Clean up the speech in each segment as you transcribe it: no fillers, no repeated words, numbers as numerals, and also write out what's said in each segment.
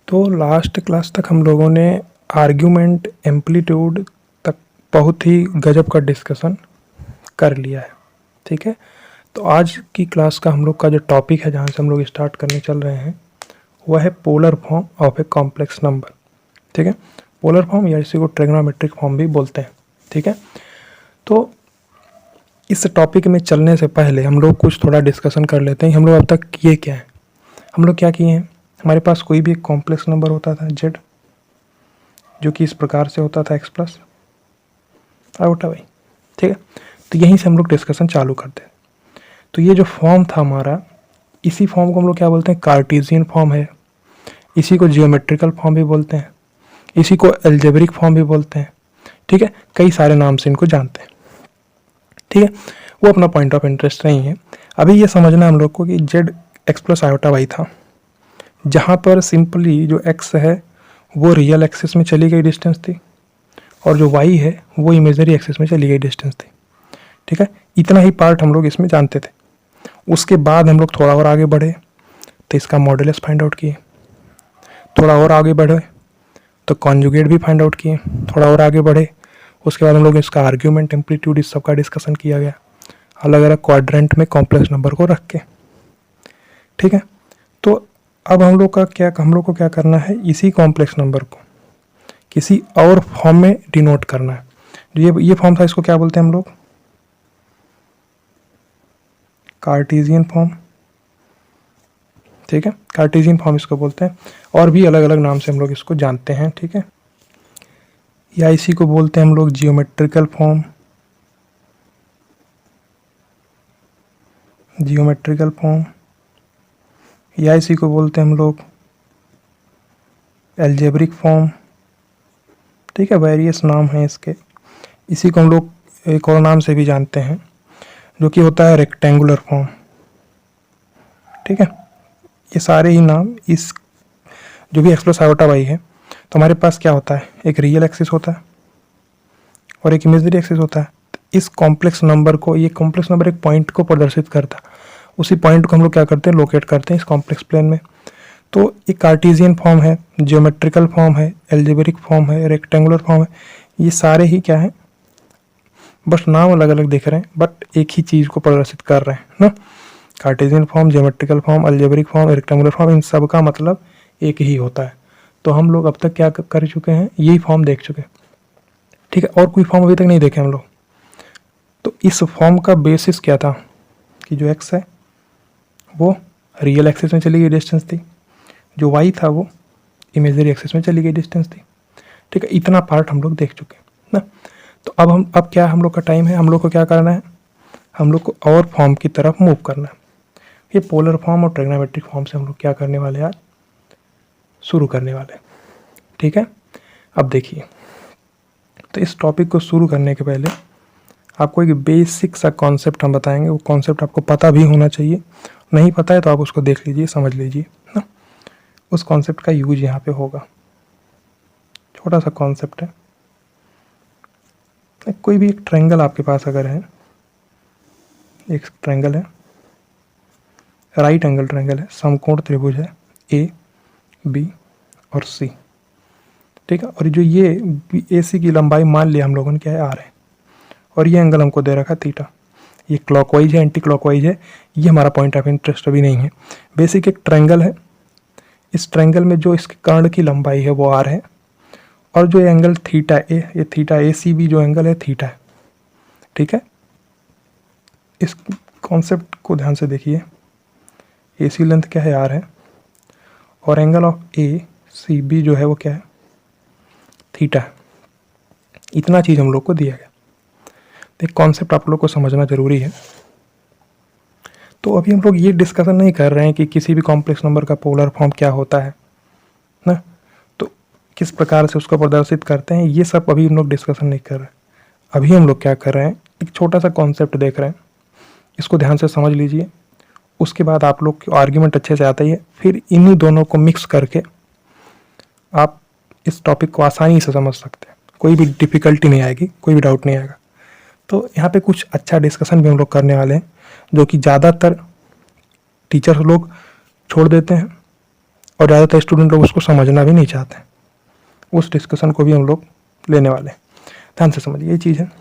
तो last class तक हम लोगों ने आर्ग्यूमेंट एम्पलीट्यूड तक बहुत ही गजब का डिस्कशन कर लिया है। ठीक है, तो आज की क्लास का हम लोग का जो टॉपिक है, जहाँ से हम लोग स्टार्ट करने चल रहे हैं, वह है polar form of a complex number. ठीक है, पोलर फॉर्म या इसी को ट्रिग्नोमेट्रिक फॉर्म भी बोलते हैं। ठीक है, तो इस टॉपिक में चलने से पहले हम लोग कुछ थोड़ा डिस्कशन कर लेते हैं। हम लोग अब तक किए क्या है, हम लोग क्या किए हैं। हमारे पास कोई भी एक कॉम्प्लेक्स नंबर होता था जेड, जो कि इस प्रकार से होता था एक्स प्लस आयोटा वाई। ठीक है, तो यहीं से हम लोग डिस्कशन चालू करते हैं। तो ये जो फॉर्म था हमारा, इसी फॉर्म को हम लोग क्या बोलते हैं, कार्टेशियन फॉर्म है। इसी को जियोमेट्रिकल फॉर्म भी बोलते हैं, इसी को एल्जेब्रिक फॉर्म भी बोलते हैं। ठीक है, कई सारे नाम से इनको जानते हैं। ठीक है, वो अपना पॉइंट ऑफ इंटरेस्ट नहीं है। अभी ये समझना हम लोग को कि Z X plus iota Y था, जहाँ पर सिंपली जो एक्स है वो रियल एक्सिस में चली गई डिस्टेंस थी, और जो वाई है वो इमेजरी एक्सिस में चली गई डिस्टेंस थी। ठीक है, इतना ही पार्ट हम लोग इसमें जानते थे। उसके बाद हम लोग थोड़ा और आगे बढ़े तो इसका मॉडुलस फाइंड आउट किए, थोड़ा और आगे बढ़े तो कॉन्जुगेट भी फाइंड आउट किए, थोड़ा और आगे बढ़े उसके बाद हम लोग इसका आर्ग्यूमेंट एम्पलीट्यूड इस सब का डिस्कशन किया गया, अलग अलग क्वाड्रेंट में कॉम्प्लेक्स नंबर को रख के। ठीक है, तो अब हम लोग को क्या करना है, इसी कॉम्प्लेक्स नंबर को किसी और फॉर्म में डिनोट करना है। जो ये फॉर्म था, इसको क्या बोलते हैं हम लोग, कार्टेशियन फॉर्म। ठीक है, कार्टेशियन फॉर्म इसको बोलते हैं, और भी अलग अलग नाम से हम लोग इसको जानते हैं। ठीक है, या इसी को बोलते हैं हम लोग जियोमेट्रिकल फॉर्म, जियोमेट्रिकल फॉर्म, या इसी को बोलते हैं हम लोग एल्जेब्रिक फॉर्म। ठीक है, वेरियस नाम हैं इसके। इसी को हम लोग एक और नाम से भी जानते हैं, जो कि होता है रेक्टेंगुलर फॉर्म। ठीक है, ये सारे ही नाम इस जो भी एक्स प्लस आयोटा वाई है, तो हमारे पास क्या होता है, एक रियल एक्सिस होता है और एक इमेजरी एक्सिस होता है। इस कॉम्प्लेक्स नंबर को, ये कॉम्प्लेक्स नंबर एक पॉइंट को प्रदर्शित करता है, उसी पॉइंट को हम लोग क्या करते हैं, लोकेट करते हैं इस कॉम्प्लेक्स प्लेन में। तो एक कार्टेशियन फॉर्म है, जियोमेट्रिकल फॉर्म है, एल्जेब्रिक फॉर्म है, रेक्टेंगुलर फॉर्म है। ये सारे ही क्या है, बस नाम अलग अलग दिख रहे हैं बट एक ही चीज़ को प्रदर्शित कर रहे हैं ना। Cartesian form, geometrical form, algebraic form, rectangular form, इन सब का मतलब एक ही होता है। तो हम लोग अब तक क्या कर चुके हैं, यही फॉर्म देख चुके हैं। ठीक है, और कोई फॉर्म अभी तक नहीं देखे हम लोग। तो इस फॉर्म का बेसिस क्या था कि जो एक्स है वो रियल एक्सिस में चली गई डिस्टेंस थी, जो वाई था वो इमेजरी एक्सिस में चली गई डिस्टेंस थी। ठीक है, इतना पार्ट हम लोग देख चुके हैं ना। तो अब क्या हम लोग का टाइम है, हम लोग को क्या करना है, हम लोग को और फॉर्म की तरफ मूव करना है। ये पोलर फॉर्म और ट्रिग्नोमेट्रिक फॉर्म से हम लोग क्या करने वाले हैं, आज शुरू करने वाले। ठीक है, अब देखिए, तो इस टॉपिक को शुरू करने के पहले आपको एक बेसिक सा कॉन्सेप्ट हम बताएंगे। वो कॉन्सेप्ट आपको पता भी होना चाहिए, नहीं पता है तो आप उसको देख लीजिए, समझ लीजिए ना। उस कॉन्सेप्ट का यूज यहाँ पे होगा। छोटा सा कॉन्सेप्ट है, कोई भी एक ट्रायंगल आपके पास अगर है, एक ट्रायंगल है, राइट एंगल ट्रायंगल है, समकोण त्रिभुज है, ए बी और सी। ठीक है, और जो ये ए सी की लंबाई मान लिया हम लोगों ने क्या है, आर है, और ये एंगल हमको दे रखा है थीटा। ये क्लॉकवाइज है, एंटी क्लॉकवाइज है, ये हमारा पॉइंट ऑफ इंटरेस्ट अभी नहीं है। बेसिक एक ट्रायंगल है, इस ट्रायंगल में जो इसके कर्ण की लंबाई है वो आर है, और जो एंगल थीटा ए, ये थीटा ए सी बी जो एंगल है थीटा है। ठीक है, इस कॉन्सेप्ट को ध्यान से देखिए। ए सी लेंथ क्या है, आर है, और angle of A C B जो है वो क्या है, थीटा है। इतना चीज़ हम लोग को दिया गया, तो एक कॉन्सेप्ट आप लोग को समझना जरूरी है। तो अभी हम लोग ये डिस्कशन नहीं कर रहे हैं कि किसी भी कॉम्प्लेक्स नंबर का पोलर फॉर्म क्या होता है ना, तो किस प्रकार से उसको प्रदर्शित करते हैं, ये सब अभी हम लोग डिस्कशन नहीं कर रहे हैं। अभी हम लोग क्या कर रहे हैं, एक छोटा सा कॉन्सेप्ट देख रहे हैं, इसको ध्यान से समझ लीजिए। उसके बाद आप लोग को आर्ग्यूमेंट अच्छे से आता ही है, फिर इन्हीं दोनों को मिक्स करके आप इस टॉपिक को आसानी से समझ सकते हैं, कोई भी डिफ़िकल्टी नहीं आएगी, कोई भी डाउट नहीं आएगा। तो यहाँ पे कुछ अच्छा डिस्कशन भी हम लोग करने वाले हैं, जो कि ज़्यादातर टीचर्स लोग छोड़ देते हैं और ज़्यादातर स्टूडेंट लोग उसको समझना भी नहीं चाहते। उस डिस्कशन को भी हम लोग लेने वाले हैं, ध्यान से समझिए ये चीज़ है।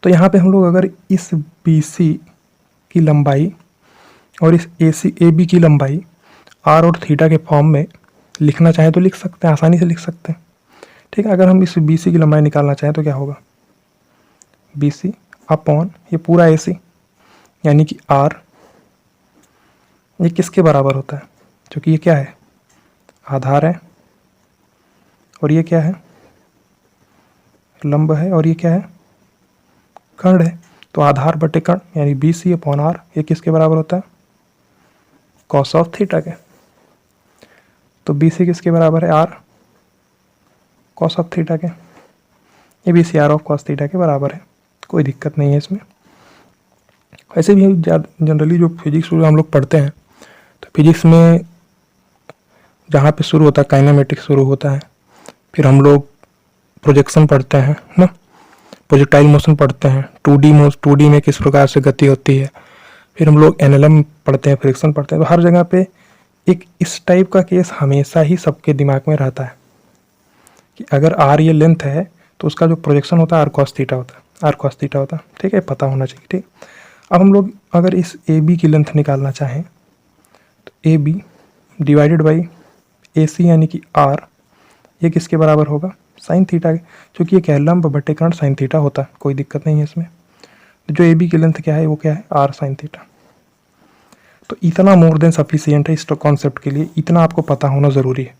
तो यहाँ पे हम लोग अगर इस BC की लंबाई और इस AB की लंबाई R और थीटा के फॉर्म में लिखना चाहें तो लिख सकते हैं, आसानी से लिख सकते हैं, ठीक है। अगर हम इस BC की लंबाई निकालना चाहें तो क्या होगा, BC अपॉन ये पूरा AC यानी कि R, ये किसके बराबर होता है, क्योंकि ये क्या है, आधार है, और ये क्या है, लंब है, और ये क्या है, कर्ण है। तो आधार बटे कर्ण यानी BC अपॉन R ये किसके बराबर होता है, कॉस ऑफ थीटा के। तो BC किसके बराबर है, R कॉस ऑफ थीटा के। ये BC R of cos theta के बराबर है, कोई दिक्कत नहीं है इसमें। वैसे भी जनरली जो फिजिक्स हम लोग पढ़ते हैं, तो फिजिक्स में जहाँ पे शुरू होता है काइनेमेटिक्स शुरू होता है, फिर हम लोग प्रोजेक्शन पढ़ते हैं ना, प्रोजेक्टाइल मोशन पढ़ते हैं, 2D में किस प्रकार से गति होती है, फिर हम लोग NLM पढ़ते हैं, फ्रिक्शन पढ़ते हैं। तो हर जगह पे एक इस टाइप का केस हमेशा ही सबके दिमाग में रहता है कि अगर R ये लेंथ है तो उसका जो प्रोजेक्शन होता है R cos थीटा होता है, R cos थीटा होता है, ठीक है, पता होना चाहिए, ठीक। अब हम लोग अगर इस AB की लेंथ निकालना चाहें तो AB डिवाइडेड बाई AC यानी कि R ये किसके बराबर होगा, साइन थीटा के, क्योंकि ये क्या है, लंब बटे कर्ण साइन थीटा होता है, कोई दिक्कत नहीं है इसमें। तो जो AB की लेंथ क्या है वो क्या है, R साइन थीटा। तो इतना मोर देन सफिशियंट है इस कॉन्सेप्ट के लिए, इतना आपको पता होना ज़रूरी है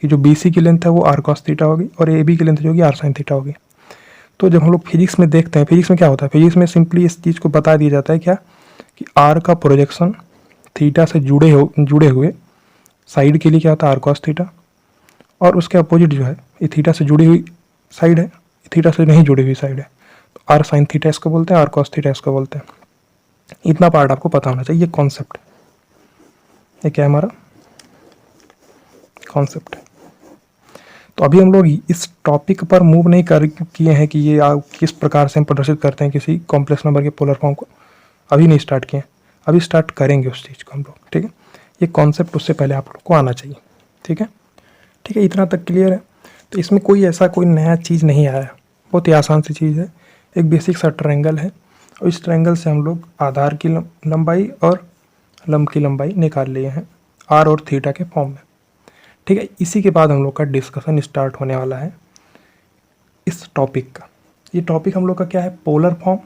कि जो BC की लेंथ है वो R cos थीटा होगी और AB की लेंथ जो होगी R sin थीटा होगी। तो जब हम लोग फिजिक्स में देखते हैं, फिजिक्स में क्या होता है, फिजिक्स में सिंपली इस चीज़ को बता दिया जाता है क्या, कि R का प्रोजेक्शन थीटा से जुड़े हुए साइड के लिए क्या होता है, R cos थीटा, और उसके अपोजिट जो है ये थीटा से जुड़ी हुई साइड है, थीटा से नहीं जुड़ी हुई साइड है, तो R sin थीटा इसको बोलते हैं, R cos थीटा इसको बोलते हैं। इतना पार्ट आपको पता होना चाहिए, ये कॉन्सेप्ट, ये क्या है हमारा कॉन्सेप्ट है। तो अभी हम लोग इस टॉपिक पर मूव नहीं कर किए हैं कि ये किस प्रकार से हम प्रदर्शित करते हैं किसी कॉम्प्लेक्स नंबर के पोलर फॉर्म को, अभी नहीं स्टार्ट किए हैं, अभी स्टार्ट करेंगे उस चीज़ को हम लोग, ठीक है। ये कॉन्सेप्ट उससे पहले आप लोग को आना चाहिए, ठीक है, ठीक है, इतना तक क्लियर है। तो इसमें कोई नया चीज़ नहीं आया है, बहुत ही आसान सी चीज़ है, एक बेसिक सा ट्रायंगल है, और इस ट्रायंगल से हम लोग आधार की लंबाई और लंब की लंबाई निकाल लिए हैं R और थीटा के फॉर्म में, ठीक है। इसी के बाद हम लोग का डिस्कशन स्टार्ट होने वाला है इस टॉपिक का। ये टॉपिक हम लोग का क्या है, polar form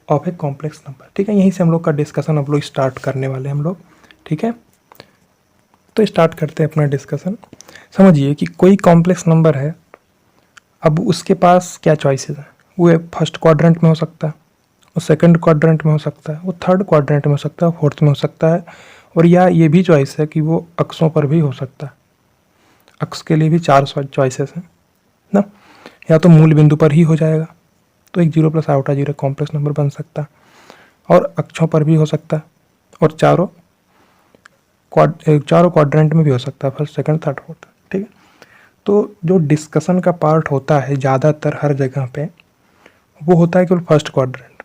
of a complex number, ठीक है। यहीं से हम लोग का डिस्कशन हम लोग स्टार्ट करने वाले हैं हम लोग, ठीक है। तो स्टार्ट करते हैं अपना डिस्कशन। समझिए कि कोई कॉम्प्लेक्स नंबर है, अब उसके पास क्या चॉइसेस हैं, वो फर्स्ट क्वाड्रेंट में हो सकता है, वो सेकंड क्वाड्रेंट में हो सकता है, वो थर्ड क्वाड्रेंट में हो सकता है, फोर्थ में हो सकता है, और या ये भी चॉइस है कि वो अक्षों पर भी हो सकता है। अक्ष के लिए भी 4 चॉइसेस हैं ना, या तो मूल बिंदु पर ही हो जाएगा, तो एक 0 + i 0 कॉम्प्लेक्स नंबर बन सकता है, और अक्षों पर भी हो सकता है, और चारों क्वाड्रेंट में भी हो सकता है, फर्स्ट सेकंड थर्ड फोर्थ, ठीक है। तो जो डिस्कशन का पार्ट होता है ज़्यादातर हर जगह पे, वो होता है केवल फर्स्ट क्वाड्रेंट।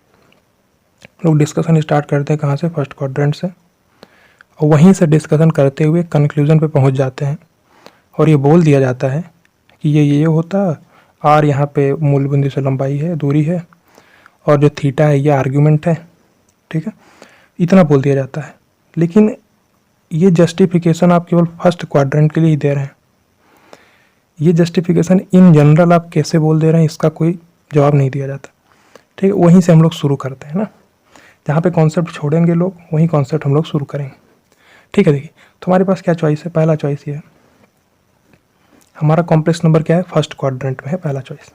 लोग डिस्कशन स्टार्ट करते हैं कहाँ से, फर्स्ट क्वाड्रेंट से, और वहीं से डिस्कशन करते हुए कंक्लूजन पे पहुंच जाते हैं, और ये बोल दिया जाता है कि ये होता है, R यहाँ पे मूल बिंदु से लंबाई है, दूरी है, और जो थीटा है ये आर्ग्यूमेंट है, ठीक है, इतना बोल दिया जाता है। लेकिन ये जस्टिफिकेशन आप केवल फर्स्ट क्वाड्रेंट के लिए ही दे रहे हैं, ये जस्टिफिकेशन इन जनरल आप कैसे बोल दे रहे हैं इसका कोई जवाब नहीं दिया जाता, ठीक है। वहीं से हम लोग शुरू करते हैं ना, जहाँ पे कॉन्सेप्ट छोड़ेंगे लोग वहीं कॉन्सेप्ट हम लोग शुरू करेंगे, ठीक है। देखिए तो हमारे पास क्या चॉइस है, पहला चॉइस ये है, हमारा कॉम्प्लेक्स नंबर क्या है, फर्स्ट क्वाड्रेंट में है, पहला चॉइस।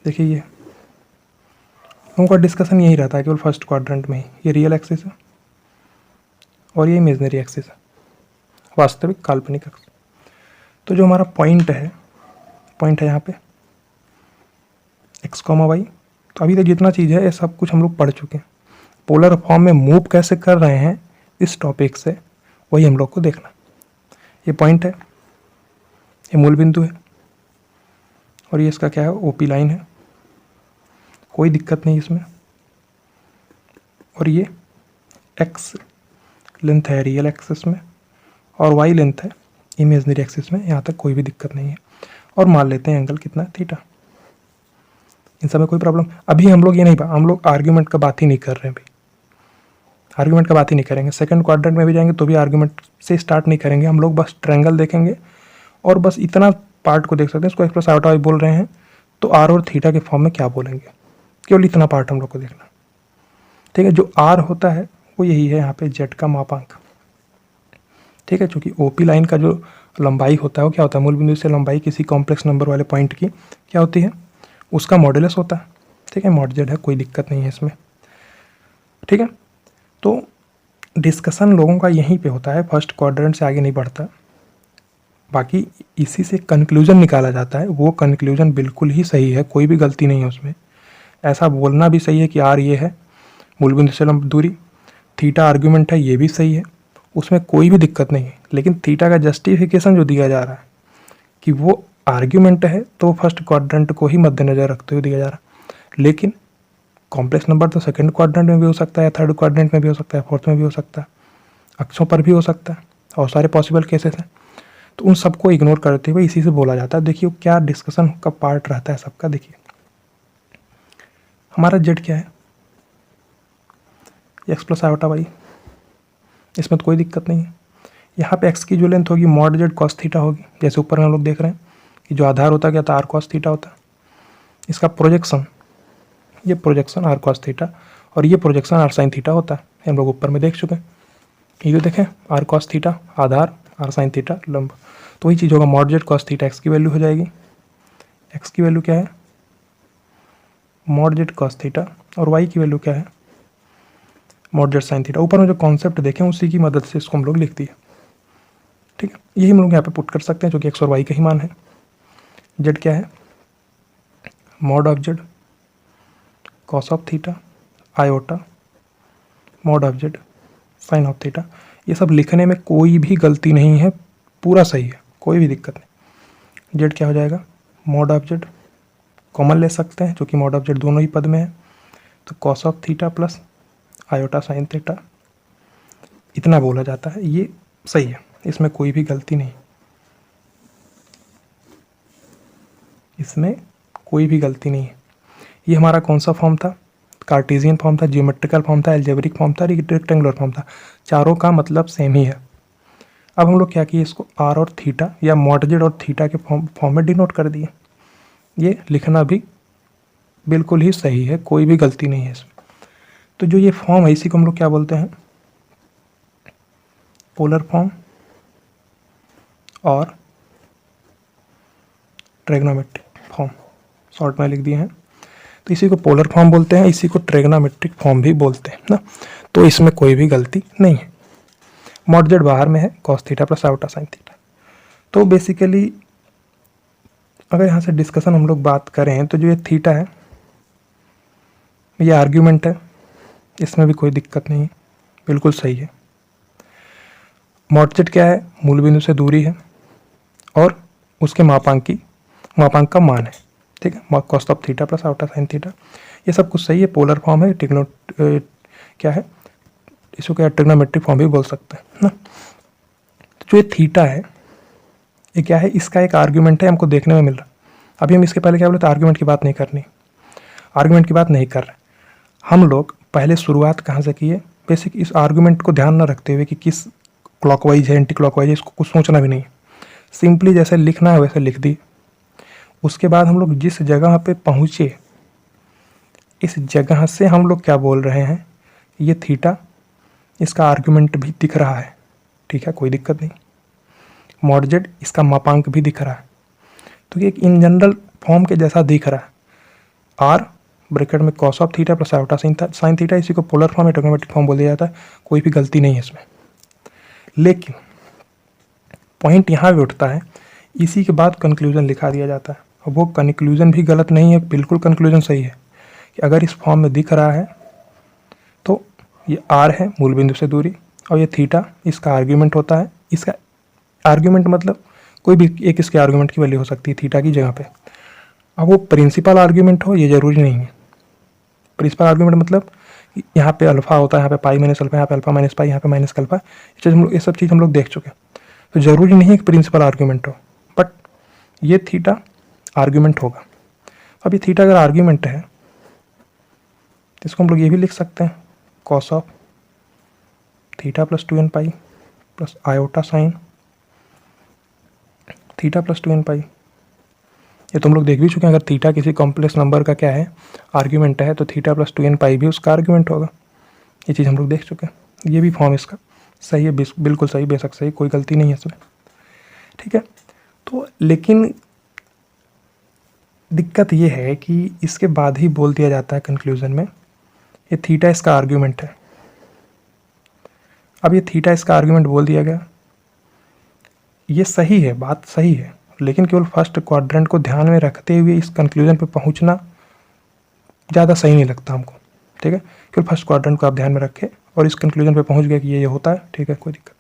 देखिए ये उनका डिस्कशन यही रहता है केवल फर्स्ट क्वाड्रेंट में ही, ये रियल एक्सिस है और ये इमेजनरी एक्सिस है, वास्तविक काल्पनिक एक्सिस। तो जो हमारा पॉइंट है यहाँ पे x, y, तो अभी तक जितना चीज़ है ये सब कुछ हम लोग पढ़ चुके हैं। पोलर फॉर्म में मूव कैसे कर रहे हैं इस टॉपिक से, वही हम लोग को देखना। ये पॉइंट है, ये मूल बिंदु है, और ये इसका क्या है, OP लाइन है, कोई दिक्कत नहीं इसमें, और ये x लेंथ है रियल एक्सिस में, और वाई लेंथ है इमेजनरी एक्सिस में, यहाँ तक कोई भी दिक्कत नहीं है। और मान लेते हैं एंगल कितना, थीटा। इन सब में कोई प्रॉब्लम, अभी हम लोग ये नहीं, हम लोग आर्ग्यूमेंट का बात ही नहीं कर रहे हैं, अभी आर्ग्यूमेंट का बात ही नहीं करेंगे। सेकंड क्वाड्रेंट में भी जाएंगे तो भी आर्ग्यूमेंट से स्टार्ट नहीं करेंगे, हम लोग बस ट्रायंगल देखेंगे और बस इतना पार्ट को देख सकते हैं। इसको एक्स प्लस आयोटा वाई बोल रहे हैं तो आर और थीटा के फॉर्म में क्या बोलेंगे, केवल इतना पार्ट हम लोग को देखना, ठीक है। जो आर होता है वो यही है यहाँ पे जेड का मापांक, ठीक है। चूँकि ओपी लाइन का जो लंबाई होता है वो क्या होता है, मूल बिंदु से लंबाई किसी कॉम्प्लेक्स नंबर वाले पॉइंट की क्या होती है, उसका मॉडुलस होता है, ठीक है। मॉड जेड है, कोई दिक्कत नहीं है इसमें, ठीक है। तो डिस्कशन लोगों का यहीं पे होता है, फर्स्ट क्वाड्रेंट से आगे नहीं बढ़ता। बाकी इसी से कंक्लूजन निकाला जाता है, वो कंक्लूजन बिल्कुल ही सही है, कोई भी गलती नहीं है उसमें। ऐसा बोलना भी सही है कि आर ये है मूल बिंदु से लंब दूरी, थीटा आर्ग्यूमेंट है, ये भी सही है, उसमें कोई भी दिक्कत नहीं है। लेकिन थीटा का जस्टिफिकेशन जो दिया जा रहा है कि वो आर्ग्यूमेंट है तो फर्स्ट क्वाड्रेंट को ही मद्देनजर रखते हुए दिया जा रहा है। लेकिन कॉम्प्लेक्स नंबर तो सेकंड क्वाड्रेंट में भी हो सकता है, थर्ड क्वाड्रेंट में भी हो सकता है, फोर्थ में भी हो सकता है, अक्षों पर भी हो सकता है, और सारे पॉसिबल केसेस हैं। तो उन सबको इग्नोर करते हुए इसी से बोला जाता है। देखिए क्या डिस्कशन का पार्ट रहता है सबका। देखिए हमारा जेड क्या है, एक्स प्लस आयोटा वाई, इसमें तो कोई दिक्कत नहीं है। यहाँ पे एक्स की जो लेंथ होगी मॉड जेड कॉस थीटा होगी, जैसे ऊपर हम लोग देख रहे हैं कि जो आधार होता क्या था, आर कॉस थीटा होता है। इसका प्रोजेक्शन, ये प्रोजेक्शन आर कॉस थीटा और ये प्रोजेक्शन आर साइन थीटा होता है, हम लोग ऊपर में देख चुके हैं। ये जो देखें आर कॉस थीटा आधार, आर साइन थीटा लंब, तो वही चीज़ होगा mod Z cos theta, X की वैल्यू हो जाएगी, एक्स की वैल्यू क्या है मॉड जेड कॉस थीटा, और वाई की वैल्यू क्या है मॉड जेड साइन थीटा। ऊपर में जो कॉन्सेप्ट देखें उसी की मदद से इसको हम लोग लिख दिए, ठीक है। यही हम लोग यहाँ पे पुट कर सकते हैं, जो कि एक्स और वाई का ही मान है। जेड क्या है mod of Z cos of theta iota mod of Z sine of theta. ये सब लिखने में कोई भी गलती नहीं है, पूरा सही है, कोई भी दिक्कत नहीं। जेड क्या हो जाएगा मॉड ऑफ जेड, कॉमन ले सकते हैं क्योंकि मॉड ऑफ जेड दोनों ही पद में है, तो cos of theta plus iota sine theta, इतना बोला जाता है, ये सही है, इसमें कोई भी गलती नहीं, इसमें कोई भी गलती नहीं है। ये हमारा कौन सा फॉर्म था, कार्टेशियन फॉर्म था, जियोमेट्रिकल फॉर्म था, एल्जेब्रिक फॉर्म था, रेक्टेंगुलर फॉर्म था, चारों का मतलब सेम ही है। अब हम लोग क्या किए, इसको आर और थीटा या मॉड जेड और थीटा के फॉर्म में डिनोट कर दिए। ये लिखना भी बिल्कुल ही सही है, कोई भी गलती नहीं है इसमें। तो जो ये फॉर्म है इसी को हम लोग क्या बोलते हैं पोलर फॉर्म और ट्रिग्नोमेट्रिक फॉर्म, शॉर्ट में लिख दिए हैं। तो इसी को पोलर फॉर्म बोलते हैं, इसी को ट्रिग्नोमेट्रिक फॉर्म भी बोलते हैं ना। तो इसमें कोई भी गलती नहीं है। मॉड जेड बाहर में है cos theta plus iota sine theta. तो बेसिकली अगर यहाँ से डिस्कशन हम लोग बात करें तो जो ये थीटा है ये आर्ग्यूमेंट है, इसमें भी कोई दिक्कत नहीं है, बिल्कुल सही है। मॉड जेड क्या है मूल बिंदु से दूरी है और उसके मापांक का मान है, ठीक है। Cos of theta plus iota sine theta, ये सब कुछ सही है। पोलर फॉर्म है, क्या है इसको क्या ट्रिग्नोमेट्रिक फॉर्म भी बोल सकते हैं ना। तो जो ये थीटा है ये क्या है, इसका एक आर्ग्यूमेंट है, हमको देखने में मिल रहा। अभी हम इसके पहले क्या बोले थे, आर्ग्यूमेंट की बात नहीं करनी, आर्ग्यूमेंट की बात नहीं कर रहे हम लोग। पहले शुरुआत कहाँ से की है, बेसिक इस आर्ग्यूमेंट को ध्यान न रखते हुए कि किस क्लॉकवाइज है एंटी क्लॉकवाइज है, इसको कुछ सोचना भी नहीं, सिंपली जैसे लिखना है वैसे लिख दी। उसके बाद हम लोग जिस जगह पे पहुँचे इस जगह से हम लोग क्या बोल रहे हैं, ये थीटा, इसका आर्ग्यूमेंट भी दिख रहा है, ठीक है, कोई दिक्कत नहीं। मॉड जेड इसका मापांक भी दिख रहा है, तो ये एक इन जनरल फॉर्म के जैसा दिख रहा है। आर ब्रैकेट में cos of theta plus iota sine theta, इसी को पोलर फॉर्म या ट्रिग्नोमेट्रिक फॉर्म बोल दिया जाता है, कोई भी गलती नहीं है इसमें। लेकिन पॉइंट यहाँ भी उठता है, इसी के बाद कंक्लूजन लिखा दिया जाता है, और वो कंक्लूजन भी गलत नहीं है, बिल्कुल कंक्लूजन सही है कि अगर इस फॉर्म में दिख रहा है तो ये आर है मूल बिंदु से दूरी और ये थीटा इसका आर्ग्यूमेंट होता है। इसका आर्ग्यूमेंट मतलब कोई भी एक इसके आर्ग्यूमेंट की वैल्यू हो सकती है थीटा की जगह पे। अब वो प्रिंसिपल आर्ग्यूमेंट हो ये ज़रूरी नहीं है। प्रिंसिपल आर्ग्यूमेंट मतलब यहाँ पे अल्फा होता है, यहाँ पे पाई माइनस अल्फा, यहाँ पे अल्फा माइनस पाई, यहाँ पे माइनस अल्फा, ये सब चीज़ हम लोग देख चुके हैं। तो ज़रूरी नहीं है कि प्रिंसिपल आर्ग्यूमेंट हो, बट ये थीटा आर्ग्यूमेंट होगा। अब ये थीटा अगर आर्ग्यूमेंट है तो इसको हम लोग ये भी लिख सकते हैं cos of theta plus 2n pi plus iota sine theta plus 2n पाई। ये तो हम लोग देख भी चुके हैं, अगर थीटा किसी कॉम्प्लेक्स नंबर का क्या है आर्ग्यूमेंट है तो थीटा प्लस 2n पाई भी उसका आर्ग्यूमेंट होगा। ये चीज़ हम लोग देख चुके हैं। ये भी फॉर्म इसका सही है, बिल्कुल सही, बेशक सही, कोई गलती नहीं है इसमें, ठीक है। तो लेकिन दिक्कत ये है कि इसके बाद ही बोल दिया जाता है कंक्लूजन में ये थीटा इसका आर्ग्यूमेंट है। अब ये थीटा इसका आर्ग्यूमेंट बोल दिया गया, ये सही है, बात सही है, लेकिन केवल फर्स्ट क्वाड्रेंट को ध्यान में रखते हुए इस कंक्लूजन पे पहुंचना ज़्यादा सही नहीं लगता हमको, ठीक है। केवल फर्स्ट क्वाड्रेंट को आप ध्यान में रखें और इस कंक्लूजन पे पहुंच गए कि ये होता है, ठीक है, कोई दिक्कत,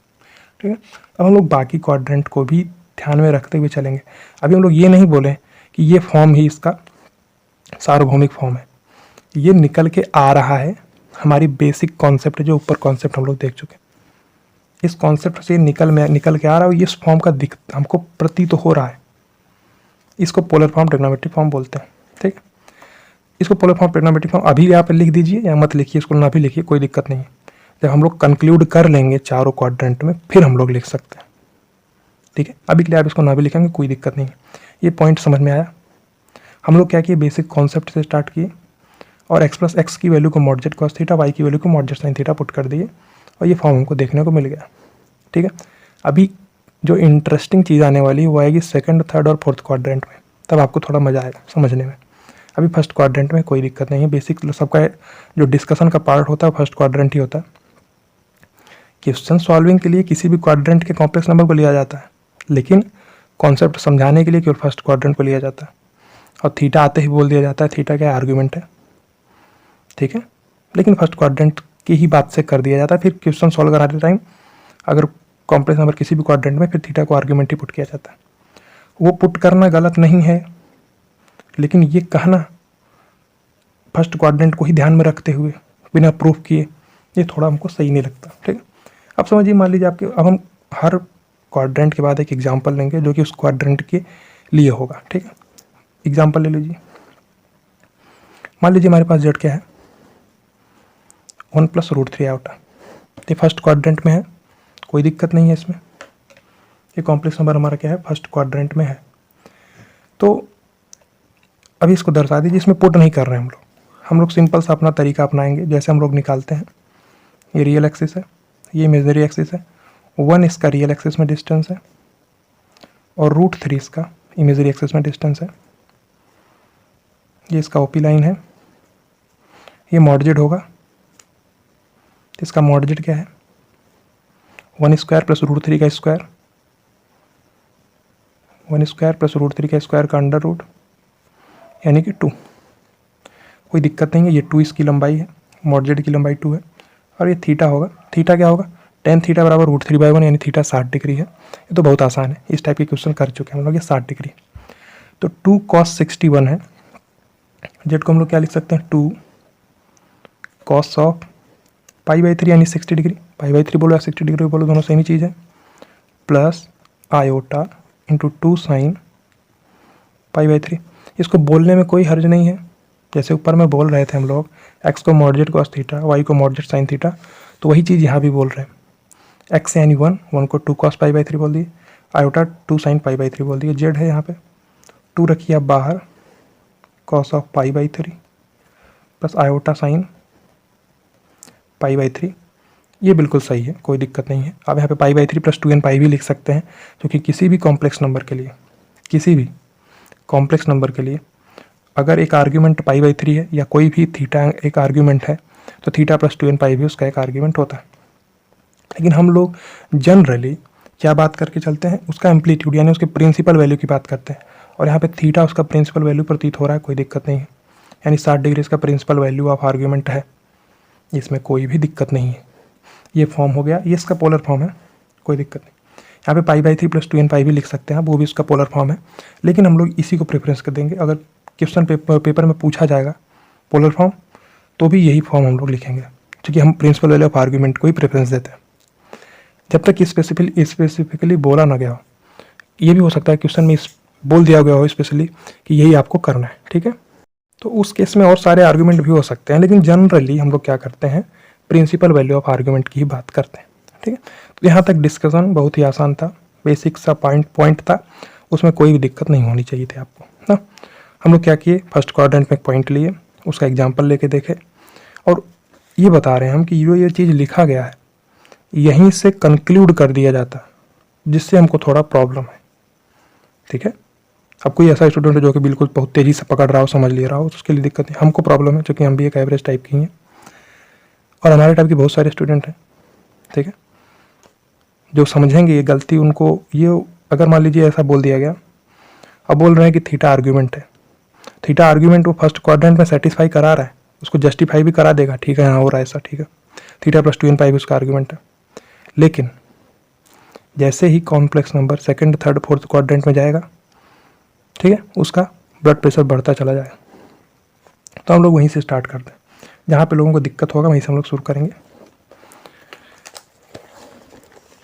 ठीक है। अब हम लोग बाकी क्वाड्रेंट को भी ध्यान में रखते हुए चलेंगे। अभी हम लोग ये नहीं बोले कि ये फॉर्म ही इसका सार्वभौमिक फॉर्म है, ये निकल के आ रहा है हमारी बेसिक कॉन्सेप्ट, जो ऊपर कॉन्सेप्ट हम लोग देख चुके हैं, इस कॉन्सेप्ट से निकल के आ रहा है, इस फॉर्म का हमको प्रतीत हो रहा है। इसको पोलर फॉर्म ट्रिग्नोमेट्रिक फॉर्म बोलते हैं, ठीक है। इसको पोलर फॉर्म ट्रिग्नोमेट्रिक फॉर्म अभी यहाँ पर लिख दीजिए या मत लिखिए, इसको ना भी लिखिए, कोई दिक्कत नहीं है। जब हम लोग कंक्लूड कर लेंगे चारों क्वाड्रेंट में फिर हम लोग लिख सकते हैं, ठीक है। अभी के लिए आप इसको ना भी लिखेंगे कोई दिक्कत नहीं है। ये पॉइंट समझ में आया। हम लोग क्या किए, बेसिक कॉन्सेप्ट से स्टार्ट किए और x प्लस एक्स की वैल्यू को mod Z cos theta, Y की वैल्यू को mod Z sine theta put कर दिए और ये फॉर्म हमको देखने को मिल गया, ठीक है। अभी जो इंटरेस्टिंग चीज़ आने वाली है वो आएगी सेकंड, थर्ड और फोर्थ क्वाड्रेंट में, तब आपको थोड़ा मज़ा आएगा समझने में। अभी फर्स्ट क्वाड्रेंट में कोई दिक्कत नहीं है, बेसिक सबका जो डिस्कशन का पार्ट होता है फर्स्ट क्वाड्रेंट ही होता है। क्वेश्चन सॉल्विंग के लिए किसी भी क्वाड्रेंट के कॉम्प्लेक्स नंबर को लिया जाता है, लेकिन कॉन्सेप्ट समझाने के लिए केवल फर्स्ट क्वाड्रेंट को लिया जाता है। और थीटा आते ही बोल दिया जाता है थीटा क्या आर्ग्यूमेंट है, ठीक है। लेकिन फर्स्ट क्वाड्रेंट की ही बात से कर दिया जाता है, फिर क्वेश्चन सॉल्व कराते टाइम अगर कॉम्प्लेक्स नंबर किसी भी क्वाड्रेंट में, फिर थीटा को आर्ग्यूमेंट ही पुट किया जाता है। वो पुट करना गलत नहीं है, लेकिन ये कहना फर्स्ट क्वाड्रेंट को ही ध्यान में रखते हुए बिना प्रूफ किए, ये थोड़ा हमको सही नहीं लगता, ठीक है। अब समझिए, मान लीजिए आपके, अब हम हर क्वाड्रेंट के बाद एक एग्जाम्पल लेंगे जो कि उस क्वाड्रेंट के लिए होगा, ठीक है। एग्जाम्पल ले लीजिए, मान लीजिए हमारे पास जेड क्या है 1 प्लस रूट 3 आयोटा, ये फर्स्ट क्वाड्रेंट में है, कोई दिक्कत नहीं है इसमें। ये कॉम्प्लेक्स नंबर हमारा क्या है फर्स्ट क्वाड्रेंट में है। तो अभी इसको दर्शा दीजिए, इसमें पुट नहीं कर रहे हैं हम लोग सिंपल सा अपना तरीका अपनाएंगे। जैसे हम लोग निकालते हैं, ये रियल एक्सिस है, ये इमेजनरी एक्सिस है, 1 इसका रियल एक्सिस में डिस्टेंस है और रूट 3 इसका इमेजनरी एक्सिस में डिस्टेंस है। ये इसका ओपी लाइन है, ये मॉडजेड होगा, इसका मॉडजेड क्या है 1 स्क्वायर प्लस रूट 3 का स्क्वायर, 1 स्क्वायर प्लस रूट 3 का स्क्वायर का अंडर रूट, यानी कि 2। कोई दिक्कत नहीं है, ये 2 इसकी लंबाई है, मॉडजेड की लंबाई 2 है। और ये थीटा होगा, थीटा क्या होगा tan थीटा बराबर रूट 3/1, यानी थीटा 60 डिग्री है। ये तो बहुत आसान है, इस टाइप के क्वेश्चन कर चुके हैं हम लोग। ये 60 डिग्री, तो 2 cos 61 है। जेड को हम लोग क्या लिख सकते हैं 2 cos ऑफ π/3 यानी 60 डिग्री, π/3 बोलो या 60 डिग्री बोलो, दोनों सेम ही चीज़ है, प्लस आयोटा इंटू 2 साइन π/3। इसको बोलने में कोई हर्ज नहीं है, जैसे ऊपर में बोल रहे थे हम लोग x को मॉडजेड cos थीटा, y को मॉडजेड साइन थीटा, तो वही चीज़ यहाँ भी बोल रहे हैं। x यानी 1 को 2 cos π/3 बोल दिए, आयोटा 2 साइन π/3 बोल दिए। जेड है यहाँ पे 2 रखिए आप बाहर, cos of π/3 plus iota sine π/3, ये बिल्कुल सही है, कोई दिक्कत नहीं है। अब यहाँ पे π/3 प्लस 2n पाई भी लिख सकते हैं, क्योंकि किसी भी कॉम्प्लेक्स नंबर के लिए, किसी भी कॉम्प्लेक्स नंबर के लिए अगर एक आर्ग्यूमेंट π/3 है या कोई भी थीटा एक आर्ग्यूमेंट है, तो थीटा प्लस 2n पाई भी उसका एक आर्ग्यूमेंट होता है। लेकिन हम लोग जनरली क्या बात करके चलते हैं, उसका एम्पलीट्यूड यानी उसके प्रिंसिपल वैल्यू की बात करते हैं, और यहाँ पे थीटा उसका प्रिंसिपल वैल्यू प्रतीत हो रहा है, कोई दिक्कत नहीं है। यानी 60 डिग्री इसका प्रिंसिपल वैल्यू ऑफ आर्ग्यूमेंट है, इसमें कोई भी दिक्कत नहीं है। ये फॉर्म हो गया, ये इसका पोलर फॉर्म है, कोई दिक्कत नहीं। यहाँ पे π/3 प्लस 2n पाई भी लिख सकते हैं आप, वो भी उसका पोलर फॉर्म है, लेकिन हम लोग इसी को प्रेफरेंस कर देंगे। अगर क्वेश्चन पेपर में पूछा जाएगा पोलर फॉर्म, तो भी यही फॉर्म हम लोग लिखेंगे, क्योंकि हम प्रिंसिपल वैल्यू ऑफ आर्ग्यूमेंट को ही प्रेफरेंस देते हैं। जब तक स्पेसिफिकली बोला ना गया हो। ये भी हो सकता है क्वेश्चन में बोल दिया गया हो स्पेशली कि यही आपको करना है, ठीक है। तो उस केस में और सारे आर्गुमेंट भी हो सकते हैं, लेकिन जनरली हम लोग क्या करते हैं, प्रिंसिपल वैल्यू ऑफ आर्गुमेंट की ही बात करते हैं, ठीक है। तो यहाँ तक डिस्कशन बहुत ही आसान था, बेसिक सा पॉइंट था, उसमें कोई भी दिक्कत नहीं होनी चाहिए थी आपको ना। हम लोग क्या किए, फर्स्ट क्वाड्रेंट में एक पॉइंट लिए, उसका एग्जाम्पल लेके देखे, और ये बता रहे हैं हम कि ये चीज़ लिखा गया है यहीं से कंक्लूड कर दिया जाता, जिससे हमको थोड़ा प्रॉब्लम है, ठीक है। अब कोई ऐसा स्टूडेंट है जो कि बिल्कुल बहुत तेज़ी से पकड़ रहा हो, समझ ले रहा हो, तो उसके लिए दिक्कत नहीं, हमको प्रॉब्लम है क्योंकि हम भी एक एवरेज टाइप की हैं और हमारे टाइप के बहुत सारे स्टूडेंट हैं, ठीक है, जो समझेंगे ये गलती उनको। ये अगर मान लीजिए ऐसा बोल दिया गया, अब बोल रहे हैं कि थीटा आर्ग्यूमेंट है, थीटा आर्ग्यूमेंट वो फर्स्ट क्वाड्रेंट में सेटिस्फाई करा रहा है, उसको जस्टिफाई भी करा देगा, ठीक है, हाँ हो रहा है ऐसा, ठीक है, थीटा प्लस 2n पाई भी उसका आर्ग्यूमेंट है। लेकिन जैसे ही complex number second third fourth quadrant में जाएगा, ठीक है, उसका ब्लड प्रेशर बढ़ता चला जाएगा। तो हम लोग वहीं से स्टार्ट करते हैं, जहाँ पे लोगों को दिक्कत होगा वहीं से हम लोग शुरू करेंगे।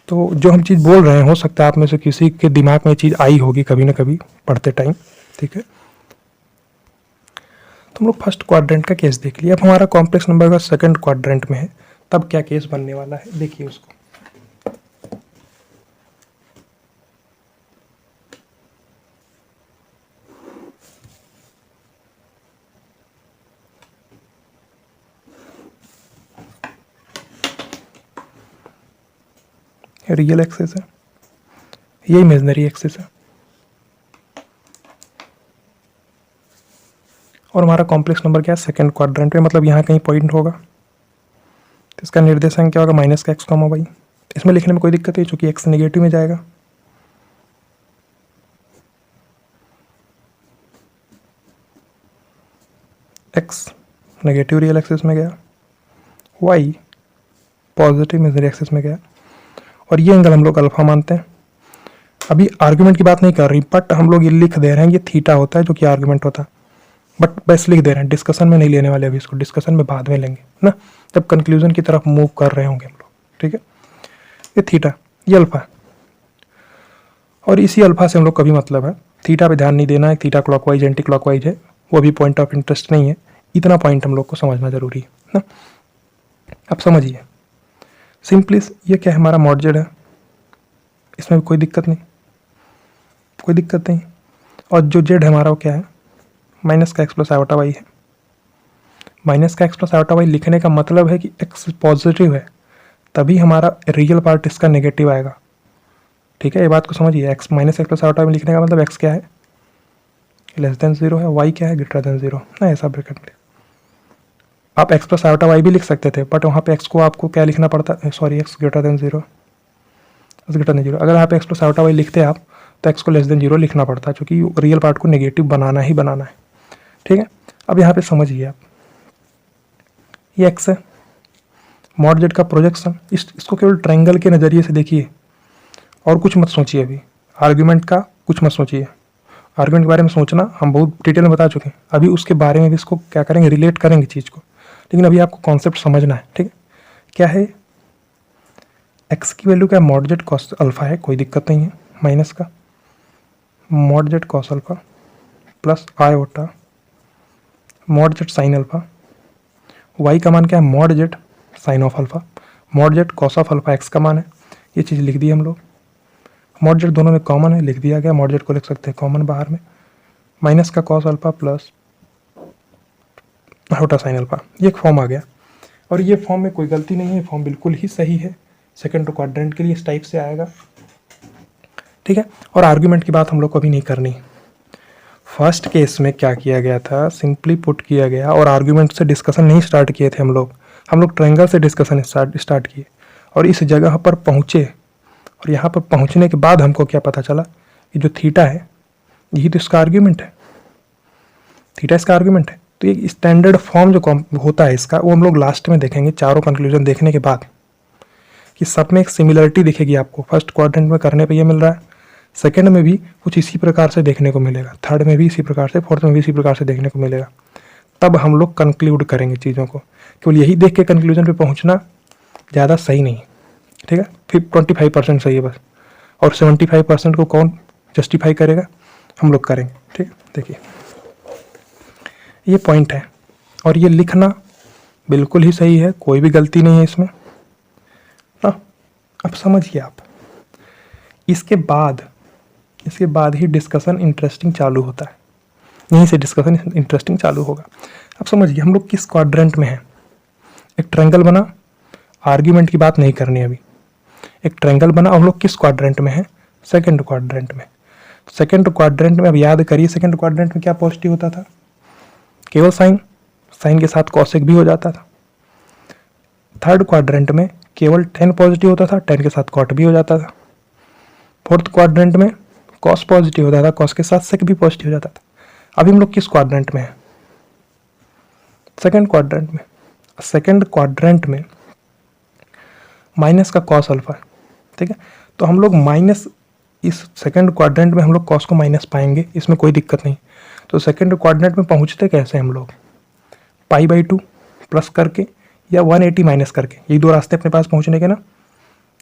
तो जो हम चीज़ बोल रहे हैं, हो सकता है आप में से किसी के दिमाग में चीज़ आई होगी कभी ना कभी पढ़ते टाइम, ठीक है। तो हम लोग फर्स्ट क्वाड्रेंट का केस देख लिया, अब हमारा कॉम्प्लेक्स नंबर का सेकंड क्वाड्रेंट में है, तब क्या केस बनने वाला है देखिए उसको। रियल एक्सिस है, ये इमेजिनरी एक्सिस है, और हमारा कॉम्प्लेक्स नंबर क्या है, सेकंड क्वाड्रेंट में, मतलब यहाँ कहीं पॉइंट होगा, तो इसका निर्देशांक क्या होगा, माइनस का एक्स कॉमा वाई। इसमें लिखने में कोई दिक्कत नहीं चूंकि एक्स नेगेटिव में जाएगा, एक्स नेगेटिव रियल एक्सिस में गया, वाई पॉजिटिव इमेजिनरी एक्सिस में गया, और ये एंगल हम लोग अल्फा मानते हैं। अभी आर्गुमेंट की बात नहीं कर रही, बट हम लोग ये लिख दे रहे हैं ये थीटा होता है जो कि आर्गुमेंट होता है, बट बस लिख दे रहे हैं, डिस्कशन में नहीं लेने वाले अभी इसको, डिस्कशन में बाद में लेंगे ना, जब कंक्लूजन की तरफ मूव कर रहे होंगे हम लोग, ठीक है। ये थीटा, ये अल्फा, और इसी अल्फा से हम लोग कभी मतलब है, थीटा पे ध्यान नहीं देना है, थीटा क्लॉकवाइज एंटी क्लॉकवाइज है, वो भी पॉइंट ऑफ इंटरेस्ट नहीं है, इतना पॉइंट हम लोग को समझना जरूरी है ना। अब समझिए सिंपली, ये क्या है, हमारा मॉड जेड है, इसमें भी कोई दिक्कत नहीं, कोई दिक्कत नहीं, और जो जेड है हमारा वो क्या है, माइनस का एक्स प्लस आयोटा वाई है। माइनस का एक्स प्लस आयोटा वाई लिखने का मतलब है कि एक्स पॉजिटिव है, तभी हमारा रियल पार्ट इसका नेगेटिव आएगा, ठीक है, ये बात को समझिए। X minus x plus iota में लिखने का मतलब एक्स क्या है, लेस देन जीरो है, वाई क्या है, ग्रेटर देन जीरो ना, ऐसा ब्रैकेट में आप एक्स प्लस आयोटा वाई भी लिख सकते थे, बट वहाँ पे एक्स को आपको क्या लिखना पड़ता है, sorry x greater than zero, greater than zero. अगर यहाँ पे एक्स प्लस आयोटा वाई लिखते आप तो एक्स को लेस देन जीरो लिखना पड़ता है, क्योंकि रियल पार्ट को नेगेटिव बनाना ही बनाना है, ठीक है। अब यहाँ पे समझिए आप, ये एक्स है, मॉड जेड का प्रोजेक्शन, इसको केवल ट्रायंगल के नज़रिए से देखिए और कुछ मत सोचिए, अभी आर्ग्यूमेंट का कुछ मत सोचिए, आर्ग्यूमेंट के बारे में सोचना हम बहुत डिटेल में बता चुके हैं, अभी उसके बारे में भी इसको क्या करेंगे, रिलेट करेंगे चीज़ को, लेकिन अभी आपको कॉन्सेप्ट समझना है, ठीक है। क्या है, एक्स की वैल्यू क्या, मॉड जेड कॉस अल्फा है, कोई दिक्कत नहीं है, माइनस का mod Z cos alpha plus iota mod Z sine alpha, Y का मान क्या है, mod Z sine of alpha, mod Z cos of alpha X का मान है, ये चीज़ लिख दी हम लोग। मॉड जेड दोनों में कॉमन है, लिख दिया गया, मॉड जेड को लिख सकते हैं कॉमन बाहर में, माइनस का cos alpha plus iota sine alpha, ये एक फॉर्म आ गया, और ये फॉर्म में कोई गलती नहीं है, फॉर्म बिल्कुल ही सही है, सेकंड क्वाड्रेंट के लिए इस टाइप से आएगा, ठीक है। और आर्ग्यूमेंट की बात हम लोग को अभी नहीं करनी। फर्स्ट केस में क्या किया गया था, सिंपली पुट किया गया, और आर्ग्यूमेंट से डिस्कशन नहीं स्टार्ट किए थे हम लोग ट्रायंगल से डिस्कशन स्टार्ट किए, और इस जगह पर पहुँचे, और यहाँ पर पहुँचने के बाद हमको क्या पता चला कि जो थीटा है यही तो इसका आर्ग्यूमेंट है, थीटा इसका आर्ग्यूमेंट है। तो ये स्टैंडर्ड फॉर्म जो होता है इसका, वो हम लोग लास्ट में देखेंगे, चारों कंक्लूजन देखने के बाद, कि सब में एक सिमिलरिटी दिखेगी आपको। फर्स्ट क्वाड्रेंट में करने पे ये मिल रहा है, सेकंड में भी कुछ इसी प्रकार से देखने को मिलेगा, थर्ड में भी इसी प्रकार से, फोर्थ में भी इसी प्रकार से देखने को मिलेगा। तब हम लोग कंक्लूड करेंगे चीज़ों को, केवल यही देख के कंक्लूजन पे पहुंचना ज़्यादा सही नहीं, ठीक है, फिर 25% सही है बस, और 75% को कौन जस्टिफाई करेगा? हम लोग करेंगे। ठीक है, देखिए ये पॉइंट है और ये लिखना बिल्कुल ही सही है, कोई भी गलती नहीं है इसमें ना। अब समझिए आप, इसके बाद ही डिस्कशन इंटरेस्टिंग चालू होता है, यहीं से डिस्कशन इंटरेस्टिंग चालू होगा। अब समझिए हम लोग किस क्वाड्रेंट में हैं। एक ट्रायंगल बना, आर्ग्यूमेंट की बात नहीं करनी अभी। एक ट्रायंगल बना, हम लोग किस क्वाड्रेंट में हैं? सेकंड क्वाड्रेंट में। सेकंड क्वाड्रेंट में अब याद करिए, सेकंड क्वाड्रेंट में क्या पॉजिटिव होता था? केवल साइन के साथ कॉसेक भी हो जाता था। थर्ड क्वाड्रेंट में केवल टेन पॉजिटिव होता था, टेन के साथ कॉट भी हो जाता था। फोर्थ क्वाड्रेंट में कॉस पॉजिटिव होता था, कॉस के साथ सेक भी पॉजिटिव हो जाता था। अभी हम लोग किस क्वाड्रेंट में हैं? सेकंड क्वाड्रेंट में। सेकंड क्वाड्रेंट में माइनस का कॉस अल्फा, ठीक है, तो हम लोग माइनस, इस सेकंड क्वाड्रेंट में हम लोग कॉस को माइनस पाएंगे, इसमें कोई दिक्कत नहीं। तो सेकंड क्वाड्रेंट में पहुंचते कैसे हम लोग? π/2 प्लस करके या 180 माइनस करके, ये दो रास्ते अपने पास पहुंचने के ना,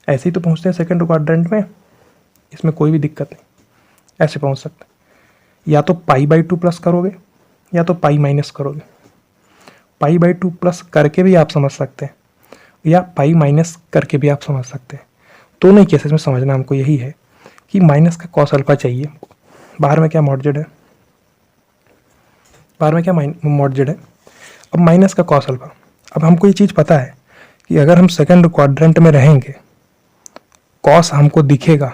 ऐसे ही तो पहुंचते हैं सेकंड क्वाड्रेंट में, इसमें कोई भी दिक्कत नहीं, ऐसे पहुंच सकते हैं। या तो π/2 प्लस करोगे या तो पाई माइनस करोगे। π/2 प्लस करके भी आप समझ सकते हैं या पाई माइनस करके भी आप समझ सकते हैं। दोनों ही केसेस में समझना हमको यही है कि माइनस का कॉस अल्फा चाहिए हमको। बाहर में क्या मॉडजेड है? बाहर में क्या मॉडजेड है? अब माइनस का कॉस अल्फा। अब हमको ये चीज़ पता है कि अगर हम सेकंड क्वाड्रेंट में रहेंगे, कॉस हमको दिखेगा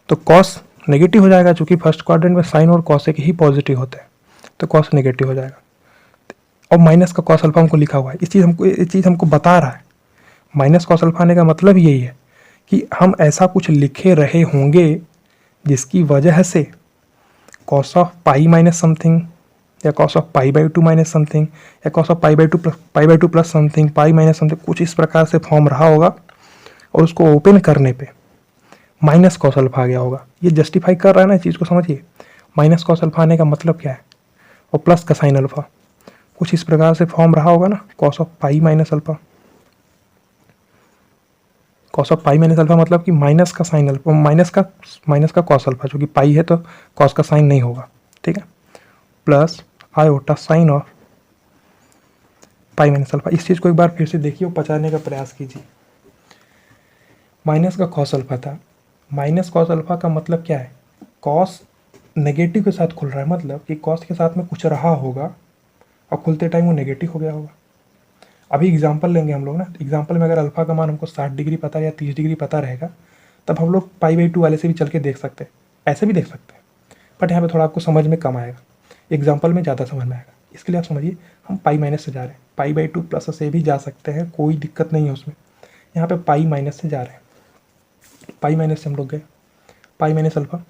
तो कॉस नेगेटिव हो जाएगा, क्योंकि फर्स्ट क्वाड्रेंट में साइन और कॉसेक ही पॉजिटिव होते हैं, तो कॉस नेगेटिव हो जाएगा। और माइनस का कॉस अल्फा हमको लिखा हुआ है, ये चीज़ हमको बता रहा है। माइनस कॉस अल्फा आने का मतलब यही है कि हम ऐसा कुछ लिखे रहे होंगे जिसकी वजह से cos of pi minus something या कॉस ऑफ π/2 माइनस समथिंग या cos of π/2 plus something, pi minus something, कुछ इस प्रकार से फॉर्म रहा होगा और उसको ओपन करने पे माइनस कॉस अल्फा आ गया होगा। ये जस्टिफाई कर रहा है ना, इस चीज़ को समझिए। माइनस कॉस अल्फा आने का मतलब क्या है? और प्लस का साइन अल्फा, कुछ इस प्रकार से फॉर्म रहा होगा ना, cos of pi minus alpha. Cos of pi minus alpha मतलब कि माइनस का साइन अल्फा, माइनस का कॉस अल्फा, जो कि पाई है तो कॉस का साइन नहीं होगा, ठीक है, plus iota sine of pi minus alpha. इस चीज़ को एक बार फिर से देखिए और पचाने का प्रयास कीजिए। माइनस का कॉस अल्फा था, माइनस कॉस अल्फा का मतलब क्या है? कॉस नेगेटिव के साथ खुल रहा है, मतलब कि कॉस के साथ में कुछ रहा होगा और खुलते टाइम वो नेगेटिव हो गया होगा। अभी एग्जांपल लेंगे हम लोग ना, एग्जांपल में अगर अल्फा का मान हमको 60 डिग्री पता है या 30 डिग्री पता रहेगा, तब हम लोग π/2 वाले से भी चल के देख सकते हैं, ऐसे भी देख सकते हैं, बट यहाँ पे थोड़ा आपको समझ में कम आएगा, एग्जाम्पल में ज़्यादा समझ में आएगा। इसके लिए आप समझिए, हम पाई माइनस से जा रहे हैं, π/2 प्लस से भी जा सकते हैं, कोई दिक्कत नहीं है उसमें। यहाँ पे पाई माइनस से जा रहे हैं, पाई माइनस से हम लोग गए पाई माइनस अल्फा,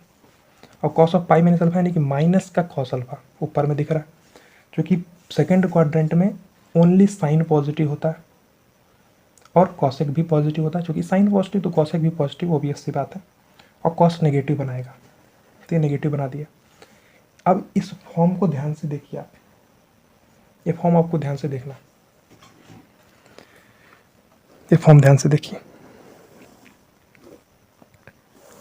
और cos of pi minus alpha यानी कि माइनस का कॉस अल्फा ऊपर में दिख रहा है, जो कि सेकेंड क्वाड्रेंट में ओनली साइन पॉजिटिव होता है और कॉसेक भी पॉजिटिव होता है, क्योंकि साइन पॉजिटिव तो कॉसेक भी पॉजिटिव, ऑब्वियस सी बात है, और कॉस नेगेटिव बनाएगा, तो ये नेगेटिव बना दिया। अब इस फॉर्म को ध्यान से देखिए आप, ये फॉर्म आपको ध्यान से देखना, ये फॉर्म ध्यान से देखिए।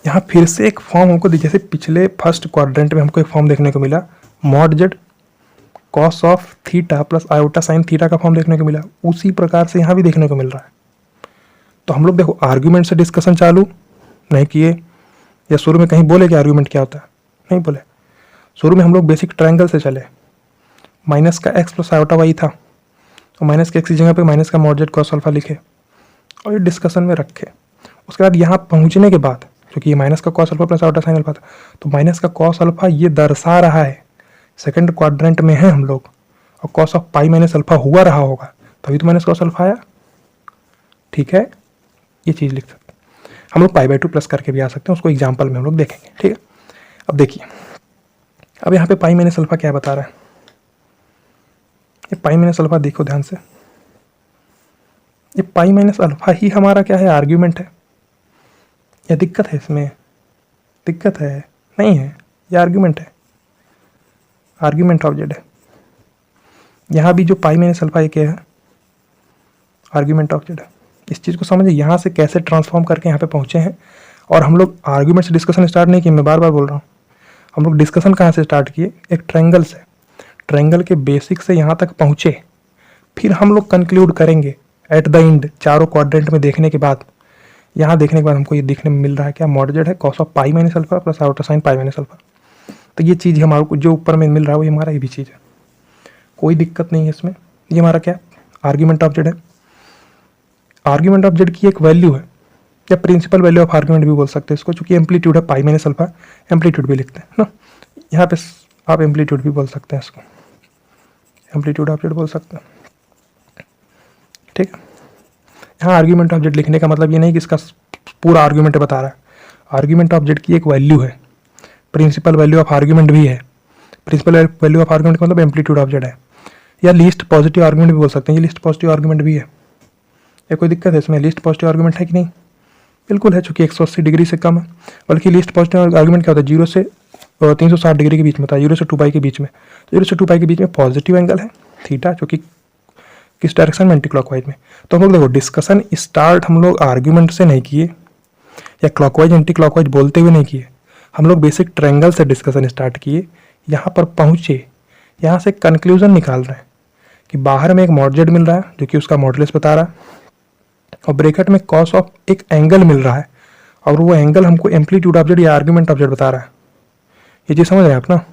यहाँ फिर से एक फॉर्म हमको जैसे पिछले फर्स्ट क्वाड्रेंट में हमको एक फॉर्म देखने को मिला, mod Z cos of theta plus iota sine theta का फॉर्म देखने को मिला, उसी प्रकार से यहाँ भी देखने को मिल रहा है। तो हम लोग देखो आर्ग्यूमेंट से डिस्कशन चालू नहीं किए, या शुरू में कहीं बोले कि आर्ग्यूमेंट क्या होता है, नहीं बोले। शुरू में हम लोग बेसिक ट्रायंगल से चले, माइनस का एक्स प्लस आयोटा वाई था, तो माइनस के एक्स की जगह पे माइनस का मॉड जेड कॉस अल्फा लिखे और ये डिस्कशन में रखे। उसके बाद यहाँ पहुँचने के बाद, क्योंकि ये माइनस का cos alpha plus iota sine alpha था, तो माइनस का कॉस अल्फा ये दर्शा रहा है सेकंड क्वाड्रेंट में है हम लोग, और cos of pi minus alpha हुआ रहा होगा, तभी तो माइनस कॉस अल्फा आया, ठीक है, ये चीज़ लिख सकते हैं हम लोग। π/2 प्लस करके भी आ सकते हैं, उसको एग्जाम्पल में हम लोग देखेंगे, ठीक है। अब देखिए, अब यहाँ पे पाई माइनस अल्फा क्या बता रहा है, ये पाई माइनस अल्फा देखो ध्यान से, ये पाई माइनस अल्फा ही हमारा क्या है, आर्ग्यूमेंट है, या दिक्कत है इसमें? दिक्कत है नहीं है, ये आर्ग्यूमेंट है, आर्ग्यूमेंट ऑफ जेड है। यहाँ भी जो पाई माइनस अल्फा ये क्या है, आर्ग्यूमेंट ऑफ जेड है, इस चीज़ को समझिए, यहाँ से कैसे ट्रांसफॉर्म करके यहाँ पे पहुँचे हैं। और हम लोग आर्ग्यूमेंट से डिस्कशन स्टार्ट नहीं किए, मैं बार बार बोल रहा हूँ। हम लोग डिस्कशन कहाँ से स्टार्ट किए, एक ट्रायंगल से, ट्रायंगल के बेसिक से यहाँ तक पहुँचे, फिर हम लोग कंक्लूड करेंगे एट द एंड चारों क्वाड्रेंट में देखने के बाद। यहाँ देखने के बाद हमको ये देखने में मिल रहा है क्या, मॉड है cos of pi minus alpha plus outer sine pi minus alpha. तो ये चीज़ हमारे को जो ऊपर में मिल रहा है वो हमारा ये भी चीज़ है, कोई दिक्कत नहीं है इसमें। ये हमारा क्या, आर्ग्यूमेंट ऑफ जेड है। आर्ग्यूमेंट ऑफ जेड की एक वैल्यू है, या प्रिंसिपल वैल्यू ऑफ आर्ग्यूमेंट भी बोल सकते हैं इसको, चूंकि एम्पलीट्यूड है पाई माइनस अल्फा, एम्पलीट्यूड भी लिखते हैं ना, यहाँ पे आप एम्पलीट्यूड भी बोल सकते हैं इसको, एम्पलीट्यूड ऑफ जेड बोल सकते हैं, ठीक है। यहाँ आर्ग्यूमेंट ऑफ जेड लिखने का मतलब ये नहीं कि इसका पूरा आर्ग्यूमेंट बता रहा है, आर्ग्यूमेंट ऑफ जेड की एक वैल्यू है, प्रिंसिपल वैल्यू ऑफ आर्ग्यूमेंट भी है। प्रिंसिपल वैल्यू ऑफ आर्ग्यूमेंट का मतलब एम्पलीट्यूड ऑफ जेड है, या लीस्ट पॉजिटिव आर्ग्यूमेंट भी बोल सकते हैं। ये लीस्ट पॉजिटिव आर्ग्यूमेंट भी है, या कोई दिक्कत है इसमें, लीस्ट पॉजिटिव आर्ग्यूमेंट है कि नहीं, बिल्कुल है, चूंकि 180 डिग्री से कम है। बल्कि लीस्ट पॉजिटिव आर्ग्यूमेंट क्या होता है, 0 से 360 डिग्री के बीच में होता है, 0 से 2 पाई के बीच में। 0 से 2 पाई के बीच में पॉजिटिव एंगल है थीटा, जो कि किस डायरेक्शन में, एंटी क्लॉकवाइज में। तो हम लोग देखो डिस्कशन स्टार्ट हम लोग आर्ग्यूमेंट से नहीं किए, या क्लॉकवाइज एंटी क्लॉकवाइज बोलते हुए नहीं किए, हम लोग बेसिक ट्रायंगल से डिस्कशन स्टार्ट किए, यहाँ पर पहुँचे, यहाँ से कंक्लूजन निकाल रहे हैं कि बाहर में एक मॉड जेड मिल रहा है जो कि उसका मॉडुलस बता रहा है, और ब्रैकेट में कॉस ऑफ एक एंगल मिल रहा है, और वो एंगल हमको एम्पलीट्यूड ऑफ जेड या आर्ग्यूमेंट ऑफ जेड बता रहा है। ये चीज़ समझ रहे हैं आप ना।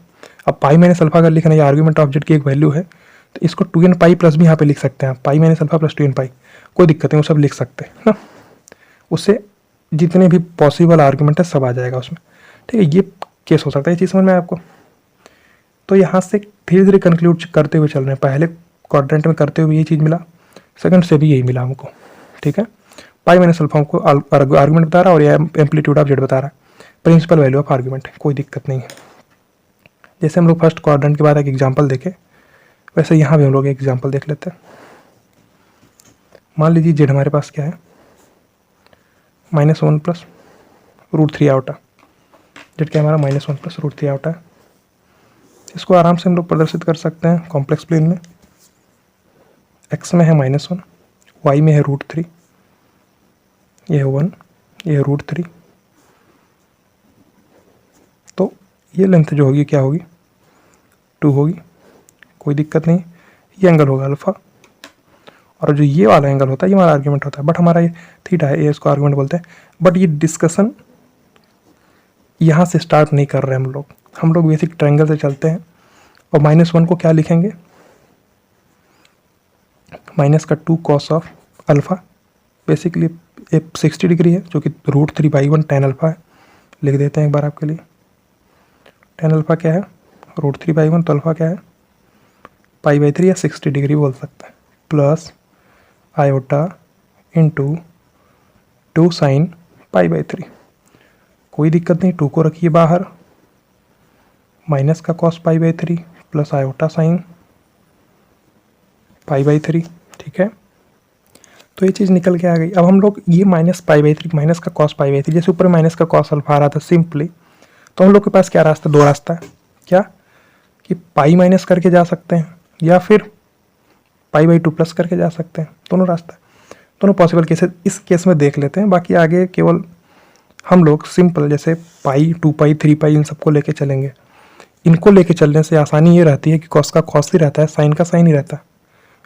अब पाई माइनस अल्फा अगर लिखना है, आर्ग्यूमेंट ऑफ जेड की एक वैल्यू है, तो इसको 2n पाई प्लस भी यहाँ पे लिख सकते हैं, पाई माइनस अल्फा प्लस 2n पाई, कोई दिक्कत नहीं, वो सब लिख सकते हैं ना। उससे जितने भी पॉसिबल आर्ग्यूमेंट है सब आ जाएगा उसमें, ठीक है। ये केस हो सकता है, ये चीज़ समझ में आपको। तो यहाँ से धीरे धीरे कंक्लूड करते हुए चल रहे हैं, पहले क्वाड्रेंट में करते हुए ये चीज़ मिला, सेकंड से भी यही मिला हमको, ठीक है। पाई माइनस अल्फा हमको आर्ग्यूमेंट बता रहा है, और ये एम्पलीट्यूड ऑफ जेड बता रहा है, प्रिंसिपल वैल्यू ऑफ आर्ग्यूमेंट, कोई दिक्कत नहीं है। जैसे हम लोग फर्स्ट क्वाड्रेंट के बाद एक एग्जाम्पल देखे, वैसे यहाँ भी हम लोग एक एग्जाम्पल देख लेते हैं। मान लीजिए जेड हमारे पास क्या है, -1 प्लस √3 आउटा, जेड क्या हमारा -1 प्लस √3 आउटा है। इसको आराम से हम लोग प्रदर्शित कर सकते हैं कॉम्प्लेक्स प्लेन में, एक्स में है -1, वाई में है √3, ये है 1, ये है √3, तो ये लेंथ जो होगी क्या होगी, 2 होगी, कोई दिक्कत नहीं। ये एंगल होगा अल्फा, और जो ये वाला एंगल होता है ये हमारा आर्ग्यूमेंट होता है, बट हमारा ये थीटा है, ये इसको आर्ग्यूमेंट बोलते हैं। बट ये डिस्कशन यहाँ से स्टार्ट नहीं कर रहे हम लोग बेसिक ट्रायंगल से चलते हैं। और -1 को क्या लिखेंगे, माइनस का 2 cos of alpha, basically 60 degree है, जो कि √3/1 tan अल्फ़ा है। लिख देते हैं एक बार आपके लिए, tan अल्फ़ा क्या है, √3/1, तो अल्फ़ा क्या है π/3 या 60 डिग्री बोल सकते हैं, प्लस आयोटा इंटू 2 साइन π/3, कोई दिक्कत नहीं, 2 को रखिए बाहर, माइनस का कॉस π/3 प्लस आयोटा साइन π/3, ठीक है। तो ये चीज़ निकल के आ गई। अब हम लोग ये -π/3 माइनस का कॉस π/3, जैसे ऊपर माइनस का कॉस अल्फा आ रहा था सिंपली, तो हम लोग के पास क्या रास्ता, 2 रास्ता है, क्या कि पाई माइनस करके जा सकते हैं, या फिर π/2 प्लस करके जा सकते हैं, दोनों रास्ता है, दोनों पॉसिबल केसेस इस केस में देख लेते हैं। बाकी आगे केवल हम लोग सिंपल जैसे पाई, 2 पाई, 3 पाई, इन सबको लेके चलेंगे। इनको लेके चलने से आसानी ये रहती है कि कॉस का कॉस ही रहता है, साइन का साइन ही रहता है।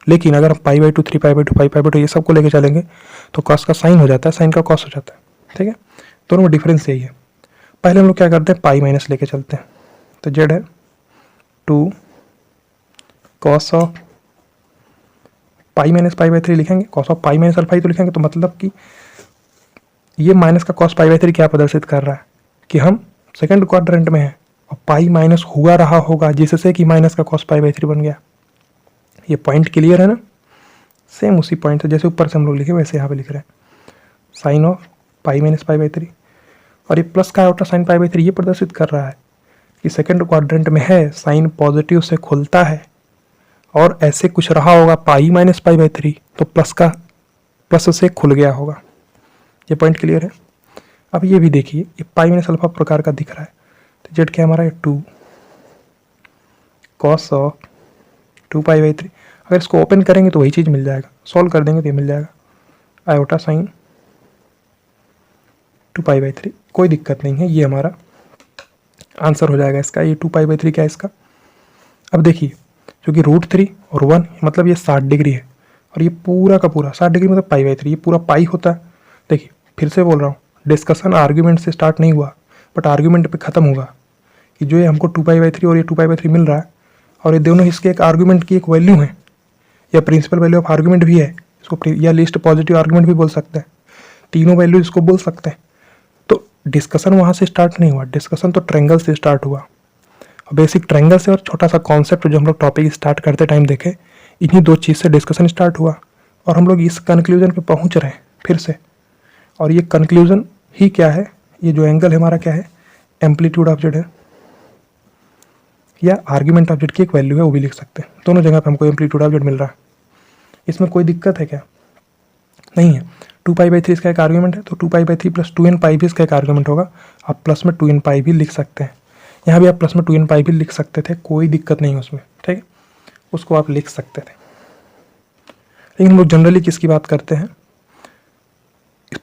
लेकिन अगर हम π/2, 3π/2, 5π/2 ये सबको लेके चलेंगे तो कॉस का साइन हो जाता है, साइन का कॉस हो जाता है, ठीक है। दोनों में डिफरेंस यही है। पहले हम लोग क्या करते हैं, पाई माइनस लेके चलते हैं, तो जेड है 2 कॉस ऑफ पाई माइनस π/3 लिखेंगे, cos of pi minus alpha ही तो लिखेंगे। तो मतलब कि ये माइनस का कॉस π/3 क्या प्रदर्शित कर रहा है कि हम सेकंड क्वाड्रेंट में हैं और पाई माइनस हुआ रहा होगा, जिससे कि माइनस का कॉस π/3 बन गया। ये पॉइंट क्लियर है ना, सेम उसी पॉइंट से जैसे ऊपर से हम लोग लिखे वैसे यहाँ पे लिख रहे हैं, साइन ऑफ पाई माइनस π/3, और ये प्लस का आउटर साइन π/3 ये प्रदर्शित कर रहा है कि सेकंड क्वाड्रेंट में है, साइन पॉजिटिव से खुलता है, और ऐसे कुछ रहा होगा पाई माइनस π/3, तो प्लस से खुल गया होगा। ये पॉइंट क्लियर है। अब ये भी देखिए, ये पाई माइनस अल्फा प्रकार का दिख रहा है, तो जेड क्या हमारा 2 कॉस ऑफ 2 π/3। अगर इसको ओपन करेंगे तो वही चीज़ मिल जाएगा, सॉल्व कर देंगे तो ये मिल जाएगा आयोटा साइन 2π/3, कोई दिक्कत नहीं है, ये हमारा आंसर हो जाएगा इसका। ये 2π/3 क्या है इसका? अब देखिए, क्योंकि √3 और 1 मतलब ये 60 डिग्री है, और ये पूरा का पूरा 60 डिग्री मतलब π/3, ये पूरा पाई होता है। देखिए फिर से बोल रहा हूँ, डिस्कशन आर्ग्यूमेंट से स्टार्ट नहीं हुआ, बट आर्ग्यूमेंट पे ख़त्म होगा कि जो ये हमको 2π/3 और ये 2π/3 मिल रहा है, और ये दोनों इसके एक आर्ग्यूमेंट की एक वैल्यू है, या प्रिंसिपल वैल्यू ऑफ आर्ग्यूमेंट भी है इसको, या लिस्ट पॉजिटिव आर्ग्यूमेंट भी बोल सकते हैं, तीनों वैल्यू इसको बोल सकते हैं। तो डिस्कशन वहाँ से स्टार्ट नहीं हुआ, डिस्कशन तो ट्रायंगल से स्टार्ट हुआ। बेसिक ट्रायंगल से और छोटा सा कॉन्सेप्ट जो हम लोग टॉपिक स्टार्ट करते टाइम देखे, इन्हीं दो चीज़ से डिस्कशन स्टार्ट हुआ, और हम लोग इस कंक्लूजन पे पहुंच रहे हैं फिर से। और ये कंक्लूजन ही क्या है, ये जो एंगल है हमारा क्या है, एम्पलीट्यूड ऑफ जेड है, या आर्ग्यूमेंट ऑफ जेड की एक वैल्यू है, वो भी लिख सकते हैं। दोनों जगह पे हमको एम्पलीट्यूड ऑफ जेड मिल रहा है, इसमें कोई दिक्कत है क्या? नहीं है। 2π/3 इसका एक आर्ग्यूमेंट है, तो 2π/3 प्लस 2nπ भी इसका एक आर्ग्यूमेंट होगा। आप प्लस में 2nπ भी लिख सकते हैं, यहाँ भी आप प्लस में 2nπ भी लिख सकते थे, कोई दिक्कत नहीं उसमें, ठीक है, उसको आप लिख सकते थे। लेकिन हम लोग जनरली किसकी बात करते हैं?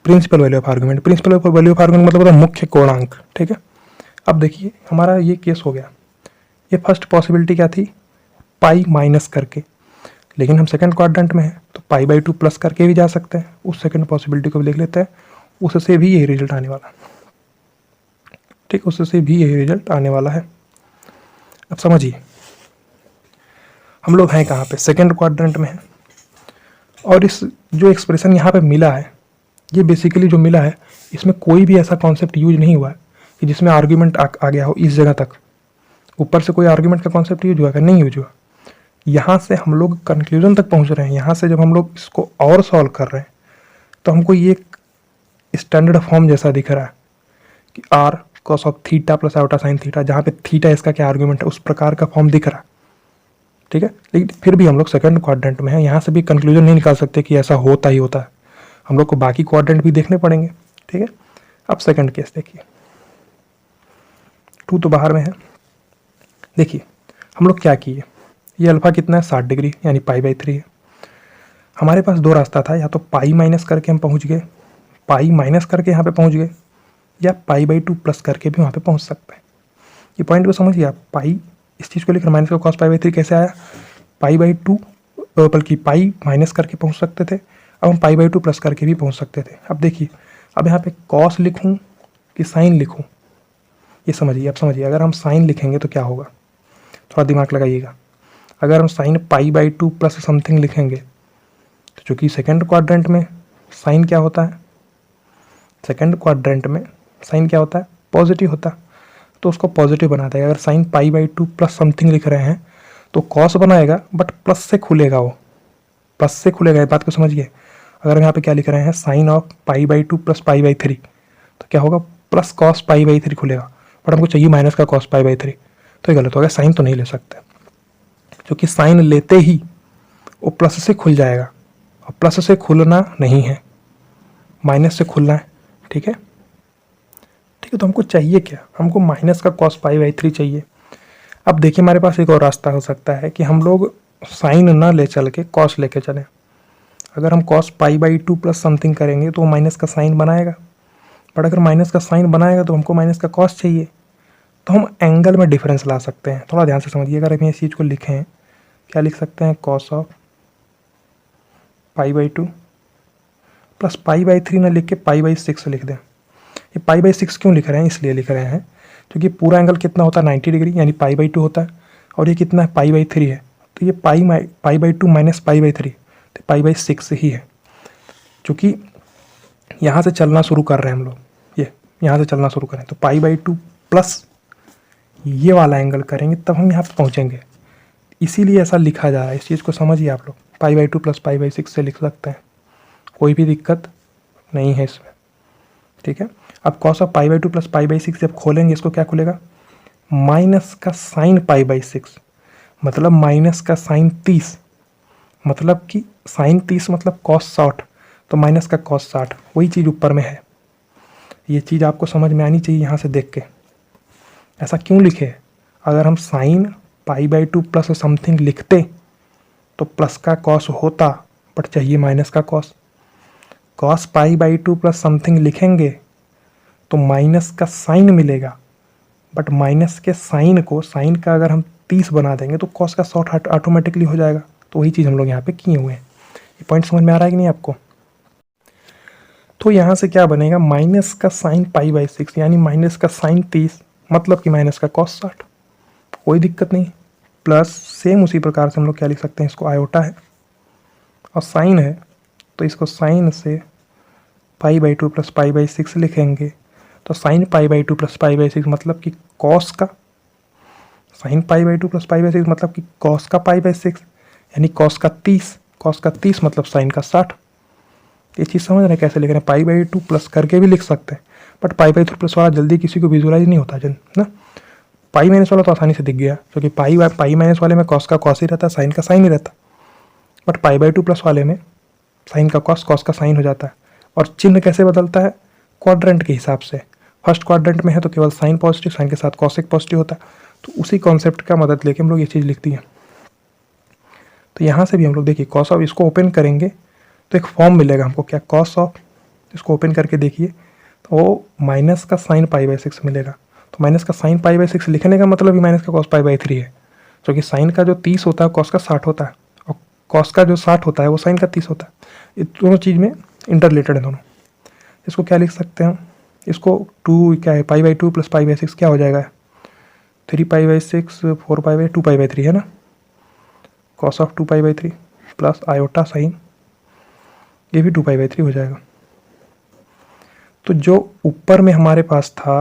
Principal value of argument. Principal value of argument मतलब होता है मुख्य कोणांक, ठीक है। अब देखिए हमारा ये केस हो गया, ये फर्स्ट पॉसिबिलिटी क्या थी, पाई माइनस करके, लेकिन हम सेकंड क्वाड्रेंट में हैं तो π/2 प्लस करके भी जा सकते हैं, उस सेकंड पॉसिबिलिटी को भी लिख लेते हैं, उससे भी यही रिजल्ट आने वाला, ठीक, उससे भी यही रिजल्ट आने वाला है। अब समझिए हम लोग हैं कहाँ पे, सेकंड क्वाड्रेंट में हैं, और इस जो एक्सप्रेशन यहाँ पे मिला है, ये बेसिकली जो मिला है, इसमें कोई भी ऐसा कॉन्सेप्ट यूज नहीं हुआ है कि जिसमें आर्ग्यूमेंट आ गया हो इस जगह तक, ऊपर से कोई आर्ग्यूमेंट का कॉन्सेप्ट यूज हुआ है? नहीं यूज हुआ। यहाँ से हम लोग कंक्लूजन तक पहुँच रहे हैं, यहाँ से जब हम लोग इसको और सॉल्व कर रहे हैं तो हमको ये स्टैंडर्ड फॉर्म जैसा दिख रहा है कि r cos of theta plus iota sine theta, जहाँ पे थीटा इसका क्या आर्ग्यूमेंट है, उस प्रकार का फॉर्म दिख रहा है, ठीक है। लेकिन फिर भी हम लोग सेकंड क्वाड्रेंट में हैं, यहाँ से भी कंक्लूजन नहीं निकाल सकते कि ऐसा होता ही होता है, हम लोग को बाकी क्वाड्रेंट भी देखने पड़ेंगे, ठीक है। अब सेकंड केस देखिए, 2 तो बाहर में है। देखिए हम लोग क्या किए, ये अल्फा कितना है, 60 डिग्री यानी π/3 है। हमारे पास दो रास्ता था, या तो पाई माइनस करके हम पहुँच गए, पाई माइनस करके यहाँ पे पहुँच गए, या π/2 प्लस करके भी वहाँ पे पहुँच सकते हैं। ये पॉइंट को समझिए आप, पाई इस चीज़ को लेकर माइनस का cos π/3 कैसे आया, π/2 बल्कि पाई माइनस करके पहुँच सकते थे, अब हम π/2 प्लस करके भी पहुँच सकते थे। अब देखिए, अब यहाँ पे cos लिखूँ कि साइन लिखूँ, ये समझिए। अब समझिए, अगर हम साइन लिखेंगे तो क्या होगा, थोड़ा दिमाग लगाइएगा। अगर हम साइन π/2 प्लस समथिंग लिखेंगे तो चूँकि सेकेंड क्वाड्रेंट में साइन क्या होता है, सेकेंड क्वाड्रेंट में साइन क्या होता है, पॉजिटिव होता है, तो उसको पॉजिटिव बना देगा। अगर साइन π/2 प्लस समथिंग लिख रहे हैं तो कॉस बनाएगा, बट प्लस से खुलेगा, वो प्लस से खुलेगा, ये बात को समझिए। अगर हम यहाँ पे क्या लिख रहे हैं, साइन ऑफ π/2 प्लस π/3, तो क्या होगा, प्लस कॉस π/3 खुलेगा, बट हमको चाहिए माइनस का cos π/3, तो ये गलत हो गया, साइन तो नहीं ले सकते, क्योंकि साइन लेते ही वो प्लस से खुल जाएगा, और प्लस से खुलना नहीं है, माइनस से खुलना है, ठीक है। ठीक है, तो हमको चाहिए क्या, हमको माइनस का cos π/3 चाहिए। अब देखिए हमारे पास एक और रास्ता हो सकता है कि हम लोग साइन ना ले चल के कॉस लेके चलें। अगर हम cos π/2 प्लस समथिंग करेंगे तो वो माइनस का साइन बनाएगा, बट अगर माइनस का साइन बनाएगा तो हमको माइनस का कॉस चाहिए, तो हम एंगल में डिफरेंस ला सकते हैं। थोड़ा ध्यान से समझिए, अगर हम इस चीज़ को लिखें, क्या लिख सकते हैं, cos ऑफ π/2 प्लस π/3 ना लिख के π/6 लिख दें। ये π/6 क्यों लिख रहे हैं, इसलिए लिख रहे हैं क्योंकि पूरा एंगल कितना होता है, 90 डिग्री यानी π/2 होता है, और ये कितना है, π/3 है, तो ये π/2 माइनस π/3 तो π/6 ही है। चूँकि यहाँ से चलना शुरू कर रहे हैं हम लोग, ये यहाँ से चलना शुरू करें तो π/2 प्लस ये वाला एंगल करेंगे तब हम यहाँ पे पहुँचेंगे, इसीलिए ऐसा लिखा जा रहा है। इस चीज़ को समझिए आप लोग, π/2 प्लस π/6 से लिख सकते हैं, कोई भी दिक्कत नहीं है इसमें, ठीक है। अब cos ऑफ π/2 प्लस π/6 जब खोलेंगे, इसको क्या खुलेगा, माइनस का साइन π/6, मतलब माइनस का साइन 30, मतलब कि साइन 30 मतलब cos 60, तो माइनस का cos 60, वही चीज़ ऊपर में है। ये चीज़ आपको समझ में आनी चाहिए यहाँ से देख के, ऐसा क्यों लिखे। अगर हम साइन π/2 प्लस समथिंग लिखते तो प्लस का cos होता, बट चाहिए माइनस का cos, cos pi by 2 plus something लिखेंगे तो माइनस का साइन मिलेगा, बट माइनस के साइन को, साइन का अगर हम 30 बना देंगे तो कॉस का शॉर्ट ऑटोमेटिकली हो जाएगा। तो वही चीज़ हम लोग यहाँ पे किए हुए हैं। ये पॉइंट समझ में आ रहा है कि नहीं आपको? तो यहाँ से क्या बनेगा, माइनस का साइन पाई बाई 6 यानी माइनस का साइन 30 मतलब कि माइनस का कॉस 60, कोई दिक्कत नहीं। प्लस सेम उसी प्रकार से हम लोग क्या लिख सकते हैं, इसको आयोटा है और साइन है तो इसको साइन से pi by 2 plus pi by 6 लिखेंगे। तो sine pi by 2 plus pi by 6 मतलब कि कॉस का, sine pi by 2 plus pi by 6 मतलब कि कॉस का पाई बाई 6 यानी कॉस का 30, कॉस का 30 मतलब साइन का 60। ये चीज़ समझ रहे हैं कैसे लिख रहे हैं, पाई बाई 2 प्लस करके भी लिख सकते हैं, बट पाई बाई 2 प्लस वाला जल्दी किसी को विजुअलाइज नहीं होता जन ना। पाई माइनस वाला तो आसानी से दिख गया, क्योंकि पाई माइनस वाले में कॉस का कॉस ही रहता है, साइन का साइन ही रहता, बट पाई बाई 2 प्लस वाले में साइन का कॉस, कॉस का साइन हो जाता है। और चिन्ह कैसे बदलता है, क्वाड्रेंट के हिसाब से। फर्स्ट क्वाड्रेंट में है तो केवल साइन पॉजिटिव, साइन के साथ कॉस एक पॉजिटिव होता है, तो उसी कॉन्सेप्ट का मदद लेके हम लोग ये चीज़ लिखती है। तो यहाँ से भी हम लोग देखिए कॉस ऑफ, इसको ओपन करेंगे तो एक फॉर्म मिलेगा हमको, क्या, कॉस ऑफ, इसको ओपन करके देखिए तो वो माइनस का साइन पाई बाई 6 मिलेगा। तो माइनस का साइन पाई बाई 6 लिखने का मतलब ही माइनस का कॉस पाई बाई 3 है, क्योंकि साइन का जो 30 होता है कॉस का 60 होता है, और कॉस का जो 60 होता है वो साइन का 30 होता है। ये दोनों चीज़ में इंटर रिलेटेड है दोनों। इसको क्या लिख सकते हैं, इसको 2 क्या है, pi by 2 plus pi by 6 क्या हो जाएगा, 3 pi by 6, 4 pi by 2 pi by 3 है ना, cos of 2 pi by 3 plus iota sign, ये भी 2 पाई बाई 3 हो जाएगा। तो जो ऊपर में हमारे पास था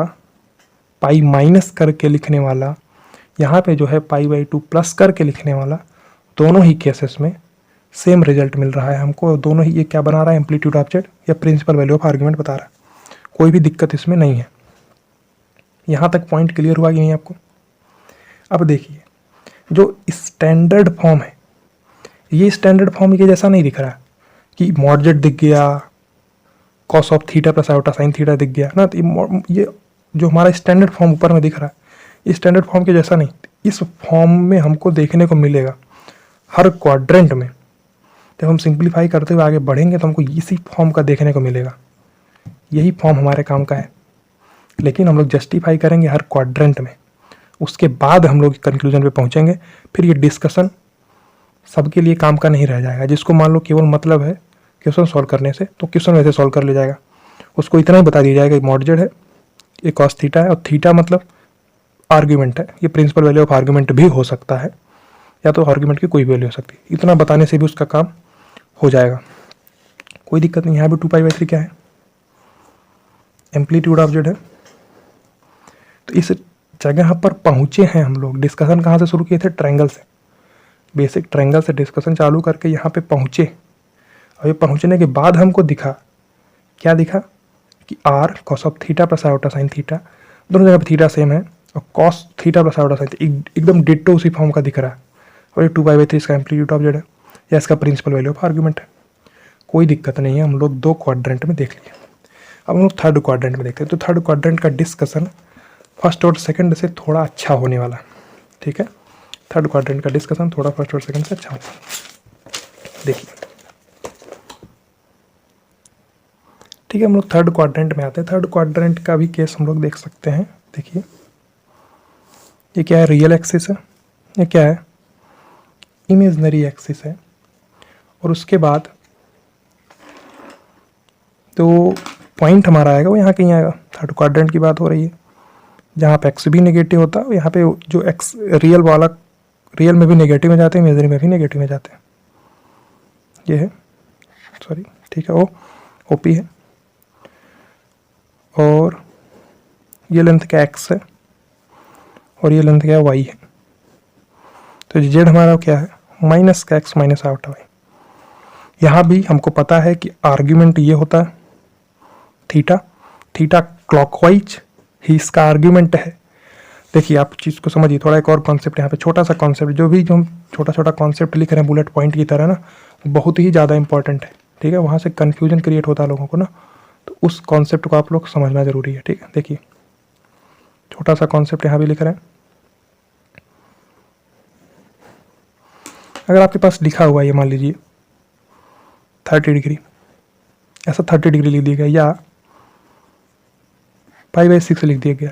पाई माइनस करके लिखने वाला, यहाँ पे जो है पाई बाई 2 प्लस करके लिखने वाला, दोनों ही केसेस में सेम रिजल्ट मिल रहा है हमको। दोनों ही ये क्या बना रहा है, एम्पलीट्यूड ऑफ जेड या प्रिंसिपल वैल्यू ऑफ आर्ग्यूमेंट बता रहा है, कोई भी दिक्कत इसमें नहीं है। यहाँ तक पॉइंट क्लियर हुआ कि नहीं आपको? अब देखिए जो स्टैंडर्ड फॉर्म है, ये स्टैंडर्ड फॉर्म के जैसा नहीं दिख रहा है कि मॉड जेड दिख गया, cos of theta plus iota sine theta दिख गया ना। तो ये जो हमारा स्टैंडर्ड फॉर्म ऊपर में दिख रहा है, ये स्टैंडर्ड फॉर्म के जैसा नहीं। इस फॉर्म में हमको देखने को मिलेगा हर क्वाड्रेंट में, जब हम सिंप्लीफाई करते हुए आगे बढ़ेंगे तो हमको इसी फॉर्म का देखने को मिलेगा। यही फॉर्म हमारे काम का है, लेकिन हम लोग जस्टिफाई करेंगे हर क्वाड्रेंट में, उसके बाद हम लोग कंक्लूजन पे पहुंचेंगे। फिर ये डिस्कशन सबके लिए काम का नहीं रह जाएगा। जिसको मान लो केवल मतलब है क्वेश्चन सॉल्व करने से, तो क्वेश्चन वैसे सॉल्व कर ले जाएगा, उसको इतना ही बता दिया जाएगा कि मॉड जेड है, ये कॉस थीटा है, और थीटा मतलब आर्ग्यूमेंट है, ये प्रिंसिपल वैल्यू ऑफ आर्ग्यूमेंट भी हो सकता है, या तो आर्ग्यूमेंट की कोई वैल्यू हो सकती है। इतना बताने से भी उसका काम हो जाएगा, कोई दिक्कत नहीं। यहाँ भी 2 पाई बाई 3 क्या है, एम्पलीट्यूड ऑफ जेड है। तो इस जगह पर पहुँचे हैं हम लोग। डिस्कशन कहाँ से शुरू किए थे, ट्रायंगल से, बेसिक ट्रायंगल से डिस्कशन चालू करके यहाँ पे पहुँचे। और ये पहुँचने के बाद हमको दिखा, क्या दिखा कि R cos of theta plus iota sine theta, दोनों जगह पे थीटा सेम है, और cos theta plus iota sine एकदम डिट्टो उसी फॉर्म का दिख रहा है। और ये 2 पाई बाई 3 इसका एम्पलीट्यूड ऑफ जेड है, या इसका प्रिंसिपल वैल्यू ऑफ आर्ग्यूमेंट है। कोई दिक्कत नहीं है, हम लोग 2 क्वाड्रेंट में देख लिए। अब हम लोग थर्ड क्वाड्रेंट में देखते हैं। तो थर्ड क्वाड्रेंट का डिस्कशन फर्स्ट और सेकंड से थोड़ा अच्छा होने वाला है, ठीक है। थर्ड क्वाड्रेंट का डिस्कशन थोड़ा फर्स्ट और सेकंड से अच्छा होगा। देखिए ठीक है, हम लोग थर्ड क्वाड्रेंट में आते हैं। थर्ड क्वाड्रेंट का भी केस हम लोग देख सकते हैं। देखिए ये क्या है, रियल एक्सिस है, ये क्या है, इमेजनरी एक्सिस है। और उसके बाद तो पॉइंट हमारा आएगा वो यहाँ कहीं आएगा। थर्ड क्वाड्रेंट की बात हो रही है, जहाँ पे एक्स भी नेगेटिव होता है, यहाँ पे जो एक्स रियल वाला, रियल में भी नेगेटिव में जाते हैं, इमेजनरी में भी नेगेटिव में जाते हैं। ये है, सॉरी ठीक है, ओ पी है, और ये लेंथ क्या एक्स है, और ये लेंथ क्या वाई है। तो जेड हमारा क्या है, माइनस का एक्स माइनस आउट वाई। यहाँ भी हमको पता है कि आर्ग्यूमेंट ये होता है थीटा, थीटा क्लॉकवाइज ही इसका आर्ग्यूमेंट है। देखिए आप चीज़ को समझिए, थोड़ा एक और कॉन्सेप्ट यहाँ पे, छोटा सा कॉन्सेप्ट, जो हम छोटा छोटा कॉन्सेप्ट लिख रहे हैं बुलेट पॉइंट की तरह ना, बहुत ही ज़्यादा इंपॉर्टेंट है, ठीक है। वहाँ से कन्फ्यूजन क्रिएट होता है लोगों को ना, तो उस कॉन्सेप्ट को आप लोग समझना जरूरी है, ठीक है। देखिए छोटा सा कॉन्सेप्ट यहाँ भी लिख रहे हैं। अगर आपके पास लिखा हुआ है ये मान लीजिए 30 डिग्री, ऐसा 30 डिग्री लिख दिया गया या π/6 लिख दिया गया,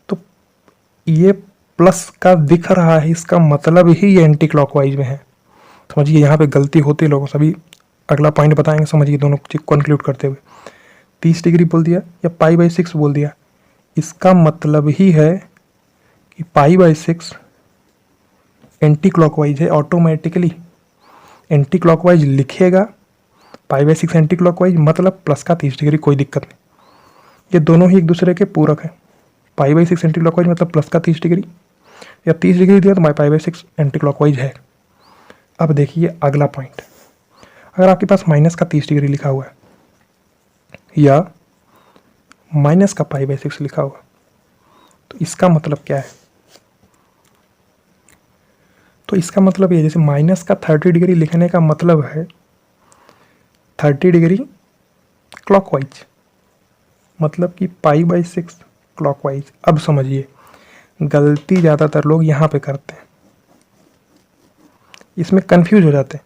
तो ये प्लस का दिख रहा है, इसका मतलब ही ये एंटी क्लॉकवाइज में है। समझिए यहाँ पे गलती होती है लोगों से। अभी अगला पॉइंट बताएंगे, समझिए दोनों चीज कंक्लूड करते हुए। 30 डिग्री बोल दिया या π/6 बोल दिया, इसका मतलब ही है कि π/6 एंटी क्लॉकवाइज है। ऑटोमेटिकली एंटी क्लॉकवाइज लिखेगा, π/6 एंटी क्लॉकवाइज मतलब प्लस का 30 डिग्री, कोई दिक्कत नहीं। ये दोनों ही एक दूसरे के पूरक हैं। π/6 एंटी क्लॉकवाइज मतलब प्लस का 30 डिग्री, या 30 डिग्री दिया तो π/6 एंटी क्लॉकवाइज है। अब देखिए अगला पॉइंट, अगर आपके पास माइनस का 30 डिग्री लिखा हुआ है या माइनस का π/6 लिखा हुआ, तो इसका मतलब क्या है? तो इसका मतलब ये, जैसे माइनस का 30 डिग्री लिखने का मतलब है 30 डिग्री क्लॉकवाइज, मतलब कि π/6 क्लॉकवाइज। अब समझिए, गलती ज़्यादातर लोग यहाँ पे करते हैं, इसमें कंफ्यूज हो जाते हैं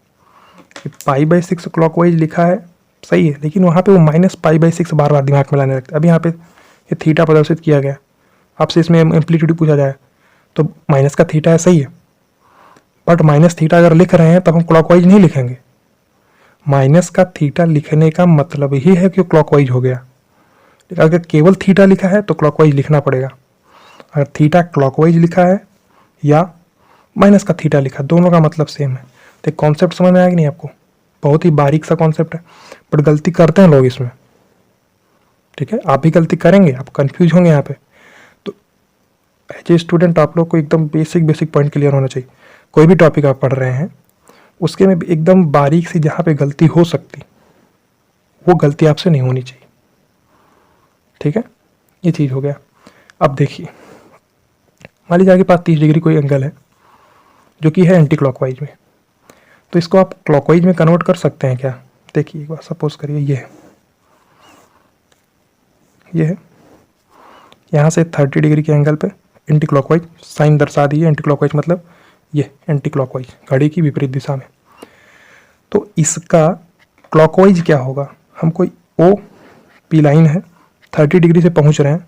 कि π/6 क्लॉकवाइज लिखा है सही है, लेकिन वहाँ पे वो -π/6 बार बार दिमाग में लाने लगते हैं। अब यहाँ पे ये थीटा प्रदर्शित किया गया, आपसे इसमें एम्पलीट्यूड पूछा जाए तो माइनस का थीटा है, सही है, बट माइनस थीटा अगर लिख रहे हैं तब हम क्लॉकवाइज नहीं लिखेंगे। माइनस का थीटा लिखने का मतलब ही है कि क्लॉकवाइज हो गया। अगर केवल थीटा लिखा है तो क्लॉकवाइज लिखना पड़ेगा। अगर थीटा क्लॉकवाइज लिखा है या माइनस का थीटा लिखा, दोनों का मतलब सेम है। तो कॉन्सेप्ट समझ में आया कि नहीं आपको? बहुत ही बारीक सा कॉन्सेप्ट है, बट गलती करते हैं लोग इसमें। ठीक है, आप भी गलती करेंगे, आप कंफ्यूज होंगे यहाँ पे। तो एज ए स्टूडेंट आप लोग को एकदम बेसिक पॉइंट क्लियर होना चाहिए। कोई भी टॉपिक आप पढ़ रहे हैं उसके में एकदम बारीक सी जहाँ पे गलती हो सकती, वो गलती आपसे नहीं होनी चाहिए। ठीक है, ये चीज़ हो गया। अब देखिए, मान लीजिए आपके पास 30 डिग्री कोई एंगल है जो कि है एंटी क्लॉकवाइज में, तो इसको आप क्लॉकवाइज में कन्वर्ट कर सकते हैं क्या? देखिए एक बार सपोज करिए ये है, यहाँ से 30 डिग्री के एंगल पे एंटी क्लॉकवाइज साइन दर्शा दी है। एंटी क्लॉकवाइज मतलब ये एंटी क्लॉकवाइज, घड़ी की विपरीत दिशा में। तो इसका क्लॉकवाइज क्या होगा? हम कोई ओ पी लाइन है, 30 डिग्री से पहुँच रहे हैं,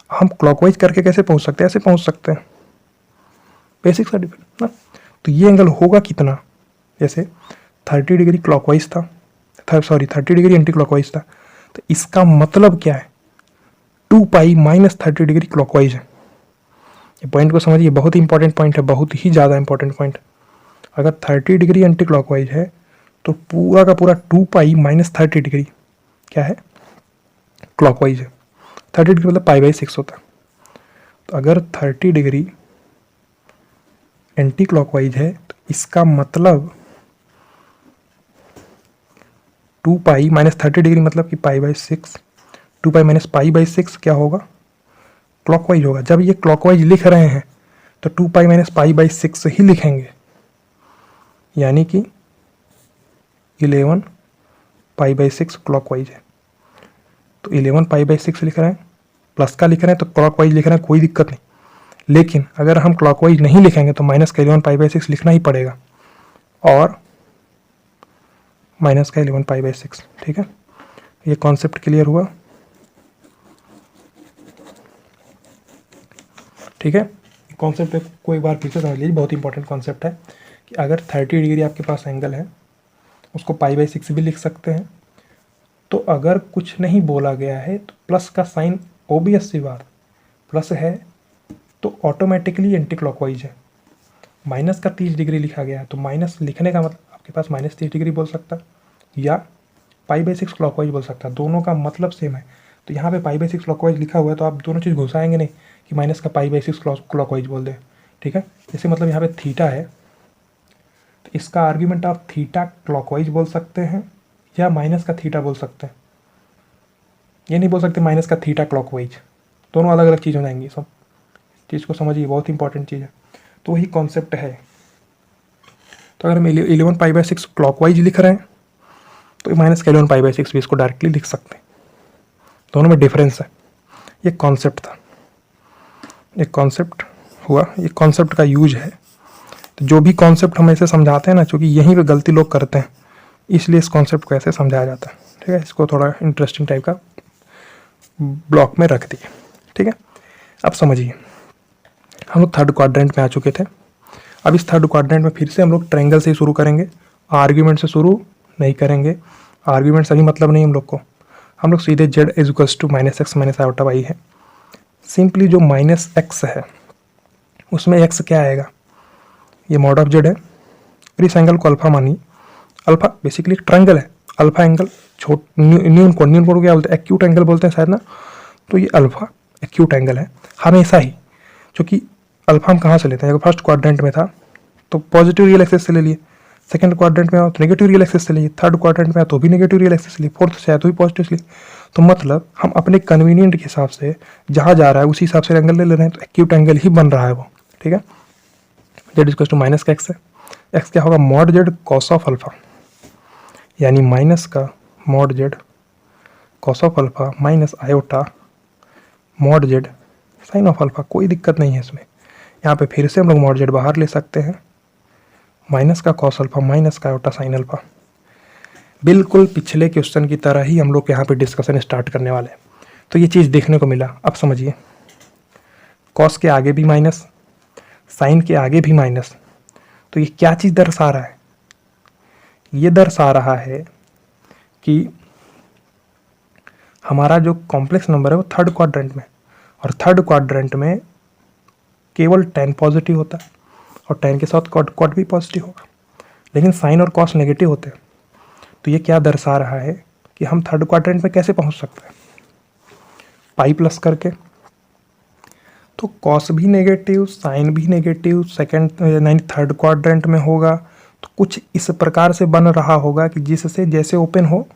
हम क्लॉकवाइज करके कैसे पहुँच सकते हैं? ऐसे पहुँच सकते हैं, बेसिक सा डिफरेंस ना। तो ये एंगल होगा कितना? जैसे 30 डिग्री क्लॉकवाइज था, 30 डिग्री एंटी क्लॉकवाइज था, तो इसका मतलब क्या है? 2π - 30 डिग्री क्लॉकवाइज है। ये पॉइंट को समझिए, बहुत ही इंपॉर्टेंट पॉइंट है, बहुत ही ज़्यादा इंपॉर्टेंट पॉइंट। अगर 30 डिग्री एंटी क्लॉकवाइज है तो पूरा का पूरा 2π - 30 डिग्री क्या है? क्लॉकवाइज है। 30 डिग्री मतलब π/6 होता है। तो अगर 30 डिग्री एंटी क्लॉकवाइज है तो इसका मतलब 2π - 30 डिग्री मतलब कि π/6, 2π - π/6 क्या होगा? क्लॉकवाइज होगा। जब ये क्लॉकवाइज लिख रहे हैं तो 2π - π/6 ही लिखेंगे, यानी कि 11π/6 क्लॉकवाइज है। तो 11π/6 लिख रहे हैं, प्लस का लिख रहे हैं तो क्लॉकवाइज लिख रहे हैं, कोई दिक्कत नहीं। लेकिन अगर हम क्लॉकवाइज नहीं लिखेंगे तो माइनस का 11π/6 लिखना ही पड़ेगा, और माइनस का 11π/6। ठीक है, ये कॉन्सेप्ट क्लियर हुआ? ठीक है, कॉन्सेप्ट को एक बार फिर से समझ लीजिए, बहुत इंपॉर्टेंट कॉन्सेप्ट है कि अगर 30 डिग्री आपके पास एंगल है, उसको π/6 भी लिख सकते हैं। तो अगर कुछ नहीं बोला गया है तो प्लस का साइन ओबियस सी बात, प्लस है तो ऑटोमेटिकली एंटी क्लॉकवाइज है। माइनस का 30 डिग्री लिखा गया है तो माइनस लिखने का मतलब आपके पास -30 डिग्री बोल सकता या π/6 क्लॉकवाइज बोल सकता, दोनों का मतलब सेम है। तो यहाँ पे π/6 क्लॉकवाइज लिखा हुआ है तो आप दोनों चीज़ घुसाएंगे नहीं कि माइनस का π/6 क्लॉकवाइज बोल दें। ठीक है, जैसे मतलब यहाँ पे थीटा है तो इसका आर्ग्यूमेंट आप थीटा क्लॉकवाइज बोल सकते हैं या माइनस का थीटा बोल सकते हैं। ये नहीं बोल सकते माइनस का थीटा क्लॉकवाइज, दोनों अलग अलग चीज़ हो जाएंगी। सब चीज़ को समझिए, बहुत इंपॉर्टेंट चीज़ है। तो वही कॉन्सेप्ट है। तो अगर हम 11π/6 क्लॉकवाइज लिख रहे हैं तो माइनस का 11π/6 भी इसको डायरेक्टली लिख सकते हैं, दोनों में डिफरेंस है। ये कॉन्सेप्ट था, एक कॉन्सेप्ट हुआ, ये कॉन्सेप्ट का यूज है। तो जो भी कॉन्सेप्ट हम ऐसे समझाते हैं ना, चूँकि यहीं पे गलती लोग करते हैं, इसलिए इस कॉन्सेप्ट को ऐसे समझाया जाता है। ठीक है, इसको थोड़ा इंटरेस्टिंग टाइप का ब्लॉक में रख दिए। ठीक है, अब समझिए हम लोग थर्ड क्वाड्रेंट में आ चुके थे। अब इस थर्ड क्वाड्रेंट में फिर से हम लोग ट्रायंगल से ही शुरू करेंगे, आर्ग्यूमेंट से शुरू नहीं करेंगे। आर्ग्यूमेंट से भी मतलब नहीं हम लोग को, हम लोग सीधे z is equals to -x minus iota Y है। सिंपली जो -x है उसमें x क्या आएगा, ये मॉड ऑफ z है और इस एंगल को अल्फा मानिए। अल्फा बेसिकली एक ट्रायंगल है, अल्फा एंगल न्यून कोण क्या बोलते हैं, एक्यूट एंगल बोलते हैं शायद ना, तो ये अल्फा एक्यूट एंगल है हमेशा ही। क्योंकि अल्फा हम कहाँ से लेते हैं, अगर फर्स्ट क्वाड्रेंट में था तो पॉजिटिव रियल एक्सिस से ले लिए, सेकंड क्वाड्रेंट में आओ तो नेगेटिव रियल एक्सिस से लिए, थर्ड क्वाड्रेंट में आओ तो भी नेगेटिव रियल एक्सिस से लिए, फोर्थ से आया तो भी पॉजिटिव से लिए। तो मतलब हम अपने कन्वीनियंट के हिसाब से जहाँ जा रहा है उसी हिसाब से एंगल ले रहे हैं, तो एक्यूट एंगल ही बन रहा है वो। ठीक है, जेड इक्वल टू माइनस का एक्स है, एक्स क्या होगा mod Z cos of alpha, यानी माइनस का mod Z cos of alpha minus iota mod Z sine of alpha. कोई दिक्कत नहीं है इसमें, यहाँ पे फिर से हम लोग मॉड जेड बाहर ले सकते हैं, माइनस का कॉस अल्फा माइनस का आयोटा साइन अल्फा। बिल्कुल पिछले क्वेश्चन की तरह ही हम लोग यहाँ पे डिस्कशन स्टार्ट करने वाले हैं। तो ये चीज़ देखने को मिला। अब समझिए, कॉस के आगे भी माइनस, साइन के आगे भी माइनस, तो ये क्या चीज़ दर्शा रहा है, ये दर्शा रहा है कि हमारा जो कॉम्प्लेक्स नंबर है वो थर्ड क्वाड्रेंट में, और थर्ड क्वाड्रेंट में केवल tan पॉजिटिव होता है और tan के साथ कॉट भी पॉजिटिव होगा, लेकिन साइन और कॉस नेगेटिव होते हैं। तो ये क्या दर्शा रहा है कि हम थर्ड क्वाड्रेंट में कैसे पहुंच सकते हैं, पाई प्लस करके। तो कॉस भी नेगेटिव साइन भी नेगेटिव सेकंड यानी थर्ड क्वाड्रेंट में होगा, तो कुछ इस प्रकार से बन रहा होगा कि जिससे जैसे ओपन हो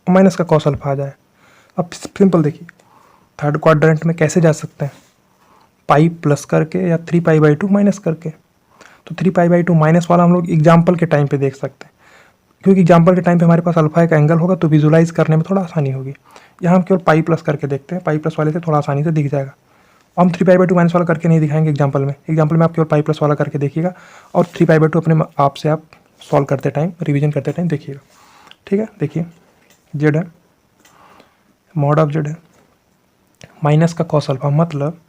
माइनस का कॉस अल्फा आ जाए। अब सिंपल देखिए, थर्ड क्वाड्रेंट में कैसे जा सकते हैं, पाई प्लस करके या 3π/2 माइनस करके। तो 3π/2 माइनस वाला हम लोग एग्जाम्पल के टाइम पे देख सकते हैं, क्योंकि एग्जाम्पल के टाइम पे हमारे पास अल्फा एक एंगल होगा तो विजुलाइज करने में थोड़ा आसानी होगी। यहाँ हम केवल पाई प्लस करके देखते हैं, पाई प्लस वाले से थोड़ा आसानी से दिख जाएगा। हम 3π/2 माइनस वाला करके नहीं दिखाएंगे एग्जाम्पल में, एग्जाम्पल में आप केवल पाई प्लस वाला करके देखिएगा और 3π/2 अपने आप से आप सॉल्व करते टाइम रिविजन करते टाइम देखिएगा। ठीक है, देखिए जेड है, मॉड ऑफ जेड है, माइनस का कॉस अल्फा, मतलब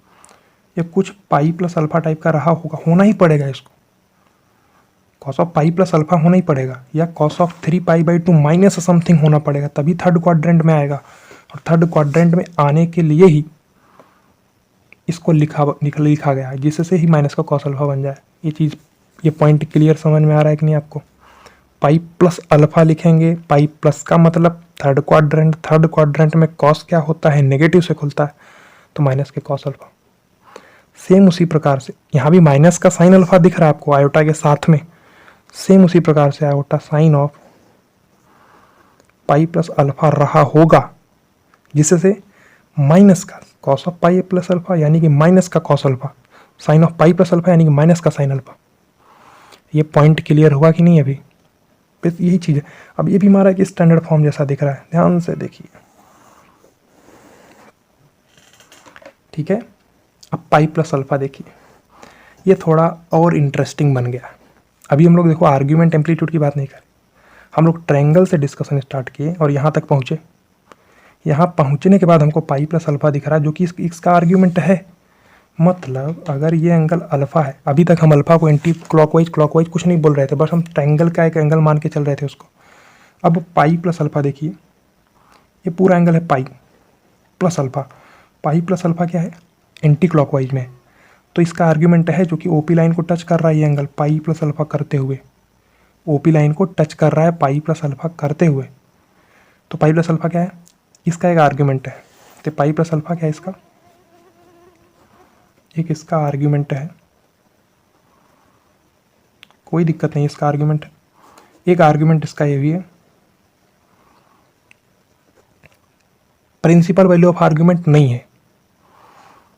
ये कुछ पाई प्लस अल्फा टाइप का रहा होगा, होना ही पड़ेगा इसको, cos of pi plus alpha होना ही पड़ेगा, या कॉस ऑफ 3π/2 माइनस समथिंग होना पड़ेगा, तभी थर्ड क्वाड्रेंट में आएगा। और थर्ड क्वाड्रेंट में आने के लिए ही इसको लिखा गया है, जिससे ही माइनस का कॉस अल्फा बन जाए। ये चीज़, ये पॉइंट क्लियर समझ में आ रहा है कि नहीं आपको। पाई प्लस अल्फा लिखेंगे, पाई प्लस का मतलब थर्ड क्वाड्रेंट, थर्ड क्वाड्रेंट में कॉस क्या होता है, नेगेटिव से खुलता है, तो माइनस के कॉस अल्फा। सेम उसी प्रकार से यहाँ भी माइनस का साइन अल्फा दिख रहा है आपको आयोटा के साथ में, सेम उसी प्रकार से iota sine of pi plus alpha रहा होगा, जिससे माइनस का cos of pi plus alpha यानी कि माइनस का cos alpha, sine of pi plus alpha यानी कि माइनस का साइन अल्फा। ये पॉइंट क्लियर हुआ कि नहीं अभी, बस यही चीज़ है। अब ये भी हमारा एक स्टैंडर्ड फॉर्म जैसा दिख रहा है, ध्यान से देखिए। ठीक है, अब पाई प्लस अल्फा देखिए, ये थोड़ा और इंटरेस्टिंग बन गया। अभी हम लोग देखो आर्ग्यूमेंट एम्पलीट्यूड की बात नहीं करें, हम लोग ट्रायंगल से डिस्कशन स्टार्ट किए और यहाँ तक पहुँचे। यहाँ पहुँचने के बाद हमको पाई प्लस अल्फा दिख रहा है, जो कि इसका आर्ग्यूमेंट है। मतलब अगर ये एंगल अल्फा है, अभी तक हम अल्फा को एंटी क्लॉकवाइज कुछ नहीं बोल रहे थे, बस हम ट्रायंगल का एक एंगल मान के चल रहे थे उसको। अब पाई प्लस अल्फा देखिए, ये पूरा एंगल है पाई प्लस अल्फा। पाई प्लस अल्फा क्या है, एंटी क्लॉकवाइज में, तो इसका आर्ग्यूमेंट है जो कि ओपी लाइन को टच कर रहा है ये एंगल पाई प्लस अल्फा करते हुए, ओपी लाइन को टच कर रहा है पाई प्लस अल्फा करते हुए। तो पाई प्लस अल्फा क्या है, इसका एक आर्ग्यूमेंट है। तो पाई प्लस अल्फा क्या है, इसका एक इसका आर्ग्यूमेंट है, कोई दिक्कत नहीं, इसका आर्ग्यूमेंट है। एक आर्ग्यूमेंट इसका ये भी है, प्रिंसिपल वैल्यू ऑफ आर्ग्यूमेंट नहीं है,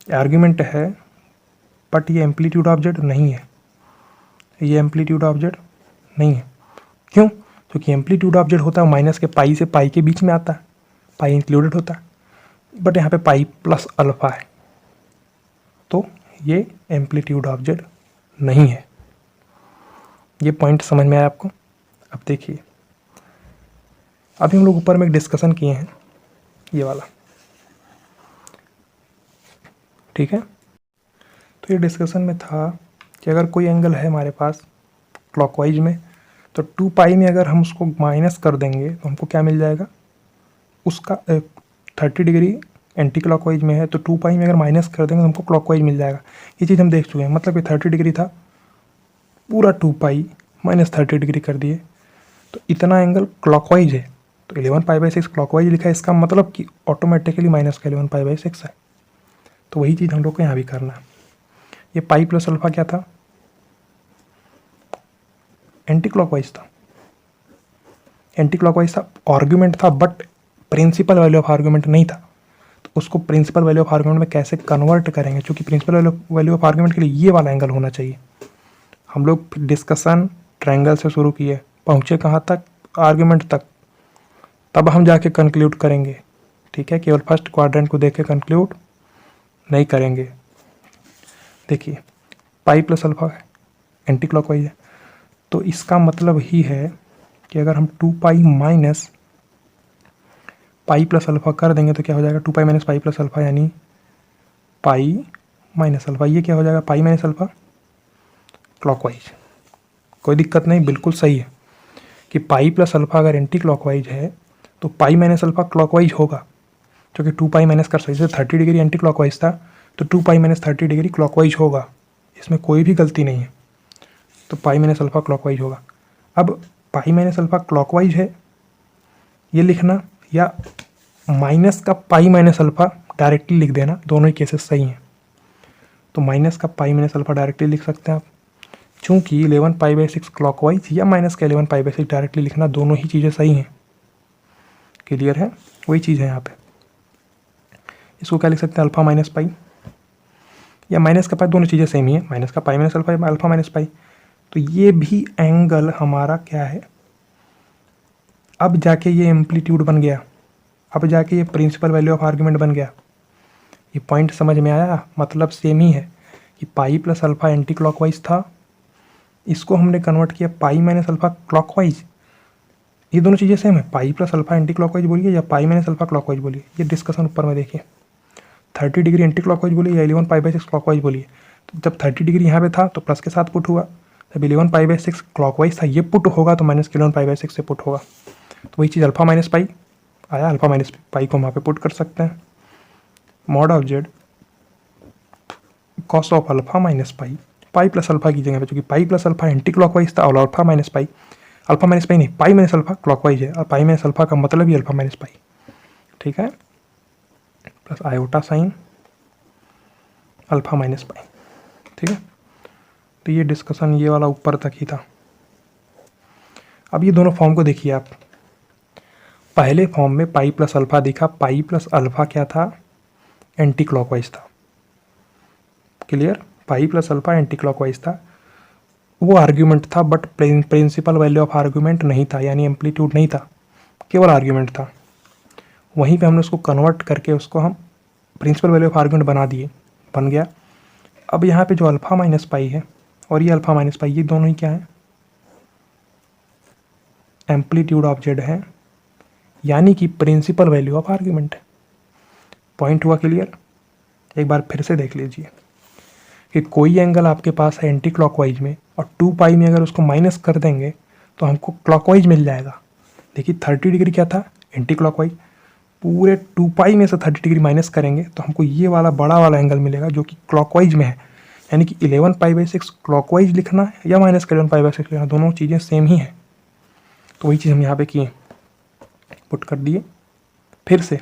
आर्ग्यूमेंट है बट ये एम्पलीट्यूड ऑफ जेड नहीं है, ये एम्पलीट्यूड ऑफ जेड नहीं है। क्यों, क्योंकि एम्पलीट्यूड ऑफ जेड होता है माइनस के पाई से पाई के बीच में आता है, पाई इंक्लूडेड होता है, बट यहाँ पे पाई प्लस अल्फा है, तो ये एम्पलीट्यूड ऑफ जेड नहीं है। ये पॉइंट समझ में आया आपको। अब देखिए, अभी हम लोग ऊपर में एक डिस्कशन किए हैं ये वाला, ठीक है। तो ये डिस्कशन में था कि अगर कोई एंगल है हमारे पास क्लॉकवाइज में, तो 2 पाई में अगर हम उसको माइनस कर देंगे तो हमको क्या मिल जाएगा, उसका 30 डिग्री एंटी क्लॉकवाइज में है, तो 2 पाई में अगर माइनस कर देंगे तो हमको क्लॉकवाइज मिल जाएगा। ये चीज़ हम देख चुके हैं, मतलब कि 30 डिग्री था, पूरा 2 पाई माइनस 30 डिग्री कर दिए, तो इतना एंगल क्लॉकवाइज है। तो 11π/6 क्लॉकवाइज लिखा है, इसका मतलब कि ऑटोमेटिकली माइनस का 11π/6 है। तो वही चीज़ हम लोग को यहाँ भी करना है। ये पाई प्लस अल्फा क्या था, एंटी क्लॉकवाइज था, एंटी क्लॉकवाइज था, आर्ग्यूमेंट था, but principal value of argument नहीं था। तो उसको प्रिंसिपल वैल्यू ऑफ आर्ग्यूमेंट में कैसे कन्वर्ट करेंगे, क्योंकि प्रिंसिपल वैल्यू ऑफ आर्ग्यूमेंट के लिए ये वाला एंगल होना चाहिए। हम लोग डिस्कशन ट्रायंगल से शुरू किए, पहुँचे कहाँ तक, आर्ग्यूमेंट तक, तब हम जाके कंक्लूड करेंगे, ठीक है। केवल फर्स्ट क्वाड्रेंट को देख के कंक्लूड नहीं करेंगे। देखिए पाई प्लस अल्फा है, एंटी क्लॉकवाइज है, तो इसका मतलब ही है कि अगर हम 2 pi minus pi plus alpha कर देंगे तो क्या हो जाएगा, 2 pi minus pi plus alpha यानी पाई माइनस अल्फा। ये क्या हो जाएगा, पाई माइनस अल्फा क्लॉकवाइज। कोई दिक्कत नहीं, बिल्कुल सही है कि पाई प्लस अल्फा अगर एंटी क्लॉकवाइज है तो पाई माइनस अल्फा क्लॉकवाइज होगा, क्योंकि 2 पाई माइनस कर सकते, जैसे 30 डिग्री एंटी क्लॉकवाइज था तो 2 पाई माइनस 30 डिग्री क्लॉकवाइज होगा, इसमें कोई भी गलती नहीं है। तो पाई माइनस अल्फा क्लॉकवाइज होगा। अब पाई माइनस अल्फा क्लॉकवाइज है ये लिखना, या माइनस का पाई माइनस अल्फा डायरेक्टली लिख देना, दोनों ही केसेस सही हैं। तो माइनस का पाई माइनस अल्फा डायरेक्टली लिख सकते हैं आप, चूँकि 11π/6 क्लॉकवाइज या माइनस का 11π/6 डायरेक्टली लिखना, दोनों ही चीज़ें सही हैं। क्लियर है, वही चीज़ है यहाँ पे। इसको क्या लिख सकते हैं, अल्फा माइनस पाई या माइनस का पाई, दोनों चीज़ें सेम ही है, माइनस का पाई माइनस अल्फा या अल्फा माइनस पाई। तो ये भी एंगल हमारा क्या है, अब जाके ये एम्पलीट्यूड बन गया, अब जाके ये प्रिंसिपल वैल्यू ऑफ आर्ग्यूमेंट बन गया। ये पॉइंट समझ में आया, मतलब सेम ही है कि पाई प्लस अल्फा एंटी क्लॉकवाइज था, इसको हमने कन्वर्ट किया पाई माइनस अल्फा क्लॉकवाइज। ये दोनों चीज़ें सेम है, पाई प्लस अल्फा एंटी क्लॉकवाइज बोलिए या पाई माइनस अल्फा क्लॉकवाइज बोलिए। ये डिस्कशन ऊपर में देखिए, 30 डिग्री एंटी क्लॉकवाइज बोलिए या 11π/6 क्लॉकवाइज बोलिए। तो जब 30 डिग्री यहाँ पे था तो प्लस के साथ पुट हुआ, जब 11π/6 क्लॉकवाइज था ये पुट होगा तो माइनस के 11π/6 से पुट होगा। तो वही चीज़ अल्फा माइनस पाई आया, अल्फा माइनस पाई को हम वहाँ पे पुट कर सकते हैं। Mod of Z cos of alpha minus pi, pi plus alpha की जगह पे, क्योंकि पाई प्लस अल्फा एंटी क्लॉकवाइज था और अल्फा माइनस पाई नहीं, पाई माइनस अल्फा क्लॉकवाइज है, और पाई माइनस अल्फा का मतलब ही अल्फा माइनस पाई, ठीक है, plus iota sine alpha minus pi, ठीक है। तो ये डिस्कशन ये वाला ऊपर तक ही था। अब ये दोनों फॉर्म को देखिए आप, पहले फॉर्म में पाई प्लस अल्फा दिखा, पाई प्लस अल्फा क्या था, एंटी क्लॉकवाइज था। Clear, pi plus alpha anti clockwise था, वो आर्ग्यूमेंट था, but principal value of argument नहीं था, यानी एम्पलीट्यूड नहीं था, केवल आर्ग्यूमेंट था। वहीं पे हमने उसको कन्वर्ट करके उसको हम प्रिंसिपल वैल्यू ऑफ आर्ग्यूमेंट बना दिए, बन गया। अब यहाँ पे जो अल्फा माइनस पाई है और ये अल्फा माइनस पाई, ये दोनों ही क्या है, एम्पलीट्यूड ऑफ जेड है, यानी कि प्रिंसिपल वैल्यू ऑफ आर्ग्यूमेंट है। पॉइंट हुआ क्लियर, एक बार फिर से देख लीजिए कि कोई एंगल आपके पास है एंटी क्लॉकवाइज में और 2 पाई में अगर उसको माइनस कर देंगे तो हमको क्लॉकवाइज मिल जाएगा। देखिए 30 डिग्री क्या था, एंटी क्लॉकवाइज, पूरे 2 पाई में से 30 डिग्री माइनस करेंगे तो हमको ये वाला बड़ा वाला एंगल मिलेगा जो कि क्लॉकवाइज में है, यानी कि 11π/6 क्लॉकवाइज लिखना है या माइनस का 11π/6 लिखना, दोनों चीज़ें सेम ही हैं। तो वही चीज़ हम यहाँ पे किए, पुट कर दिए। फिर से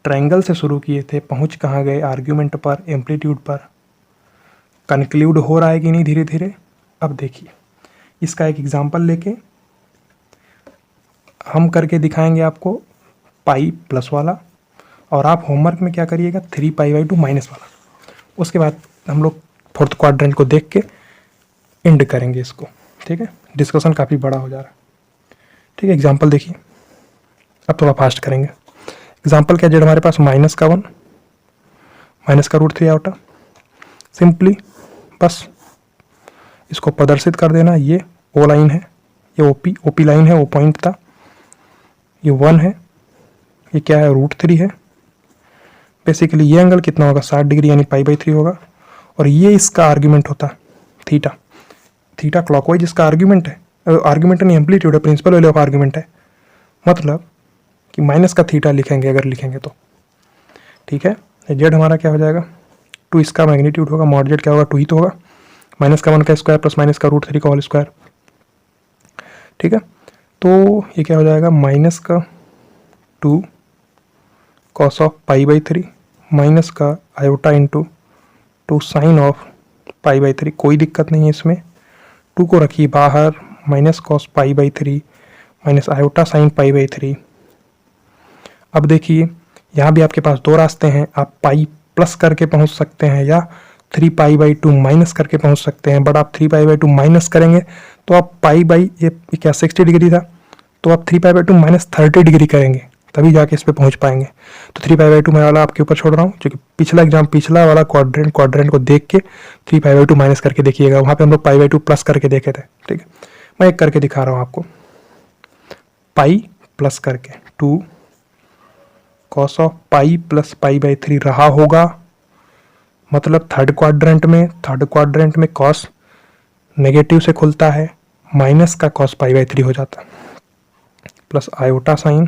ट्रायंगल से शुरू किए थे, पहुँच कहाँ गए, आर्ग्यूमेंट पर, एम्पलीट्यूड पर, कंक्लूड हो रहा है कि नहीं धीरे धीरे। अब देखिए इसका एक एग्जांपल लेके हम करके दिखाएंगे आपको पाई प्लस वाला, और आप होमवर्क में क्या करिएगा 3π/2 माइनस वाला। उसके बाद हम लोग फोर्थ क्वाड्रेंट को देख के एंड करेंगे इसको, ठीक है। डिस्कशन काफ़ी बड़ा हो जा रहा है, ठीक है। एग्जांपल देखिए, अब थोड़ा फास्ट करेंगे। एग्जांपल क्या, जेड हमारे पास माइनस का 1 माइनस का √3 आउटा, सिंपली बस इसको प्रदर्शित कर देना। ये ओ लाइन है, ये ओपी लाइन है, वो पॉइंट था, ये 1 है, ये क्या है √3 है। बेसिकली ये एंगल कितना होगा 60 डिग्री यानी π/3 होगा। और ये इसका आर्ग्यूमेंट होता है थीटा। थीटा क्लॉकवाइज इसका आर्ग्यूमेंट है, आर्ग्यूमेंट नहीं एम्पलीट्यूड है, प्रिंसिपल वैल्यू ऑफ आर्ग्यूमेंट है। मतलब कि माइनस का थीटा लिखेंगे अगर लिखेंगे तो, ठीक है। जेड हमारा क्या हो जाएगा 2, इसका मैग्नीट्यूड होगा, मॉड जेड क्या होगा 2 ही तो होगा, -1 का स्क्वायर प्लस माइनस का √3 का होल स्क्वायर, ठीक है। तो ये क्या हो जाएगा -2 cos ऑफ π/3 माइनस का आयोटा इंटू 2 साइन ऑफ π/3। कोई दिक्कत नहीं है इसमें, 2 को रखिए बाहर, minus cos π/3 minus iota sine π/3। अब देखिए यहाँ भी आपके पास दो रास्ते हैं, आप पाई प्लस करके पहुँच सकते हैं या 3π/2 माइनस करके पहुँच सकते हैं। बट आप 3π/2 माइनस करेंगे तो आप ये क्या 60 डिग्री था, तो आप 3π/2 माइनस 30 डिग्री करेंगे तभी जाके इस पे पहुँच पाएंगे। तो 3π/2 मैं वाला आपके ऊपर छोड़ रहा हूँ, क्योंकि पिछला वाला क्वाड्रेंट को देख के 3π/2 माइनस करके देखिएगा, वहाँ पे हम लोग π/2 प्लस करके देखे थे, ठीक है। मैं एक करके दिखा रहा हूँ आपको, पाई प्लस करके 2 cos ऑफ पाई प्लस π/3 रहा होगा। मतलब थर्ड क्वाड्रेंट में cos नेगेटिव से खुलता है, माइनस का cos π/3 हो जाता है, plus iota sine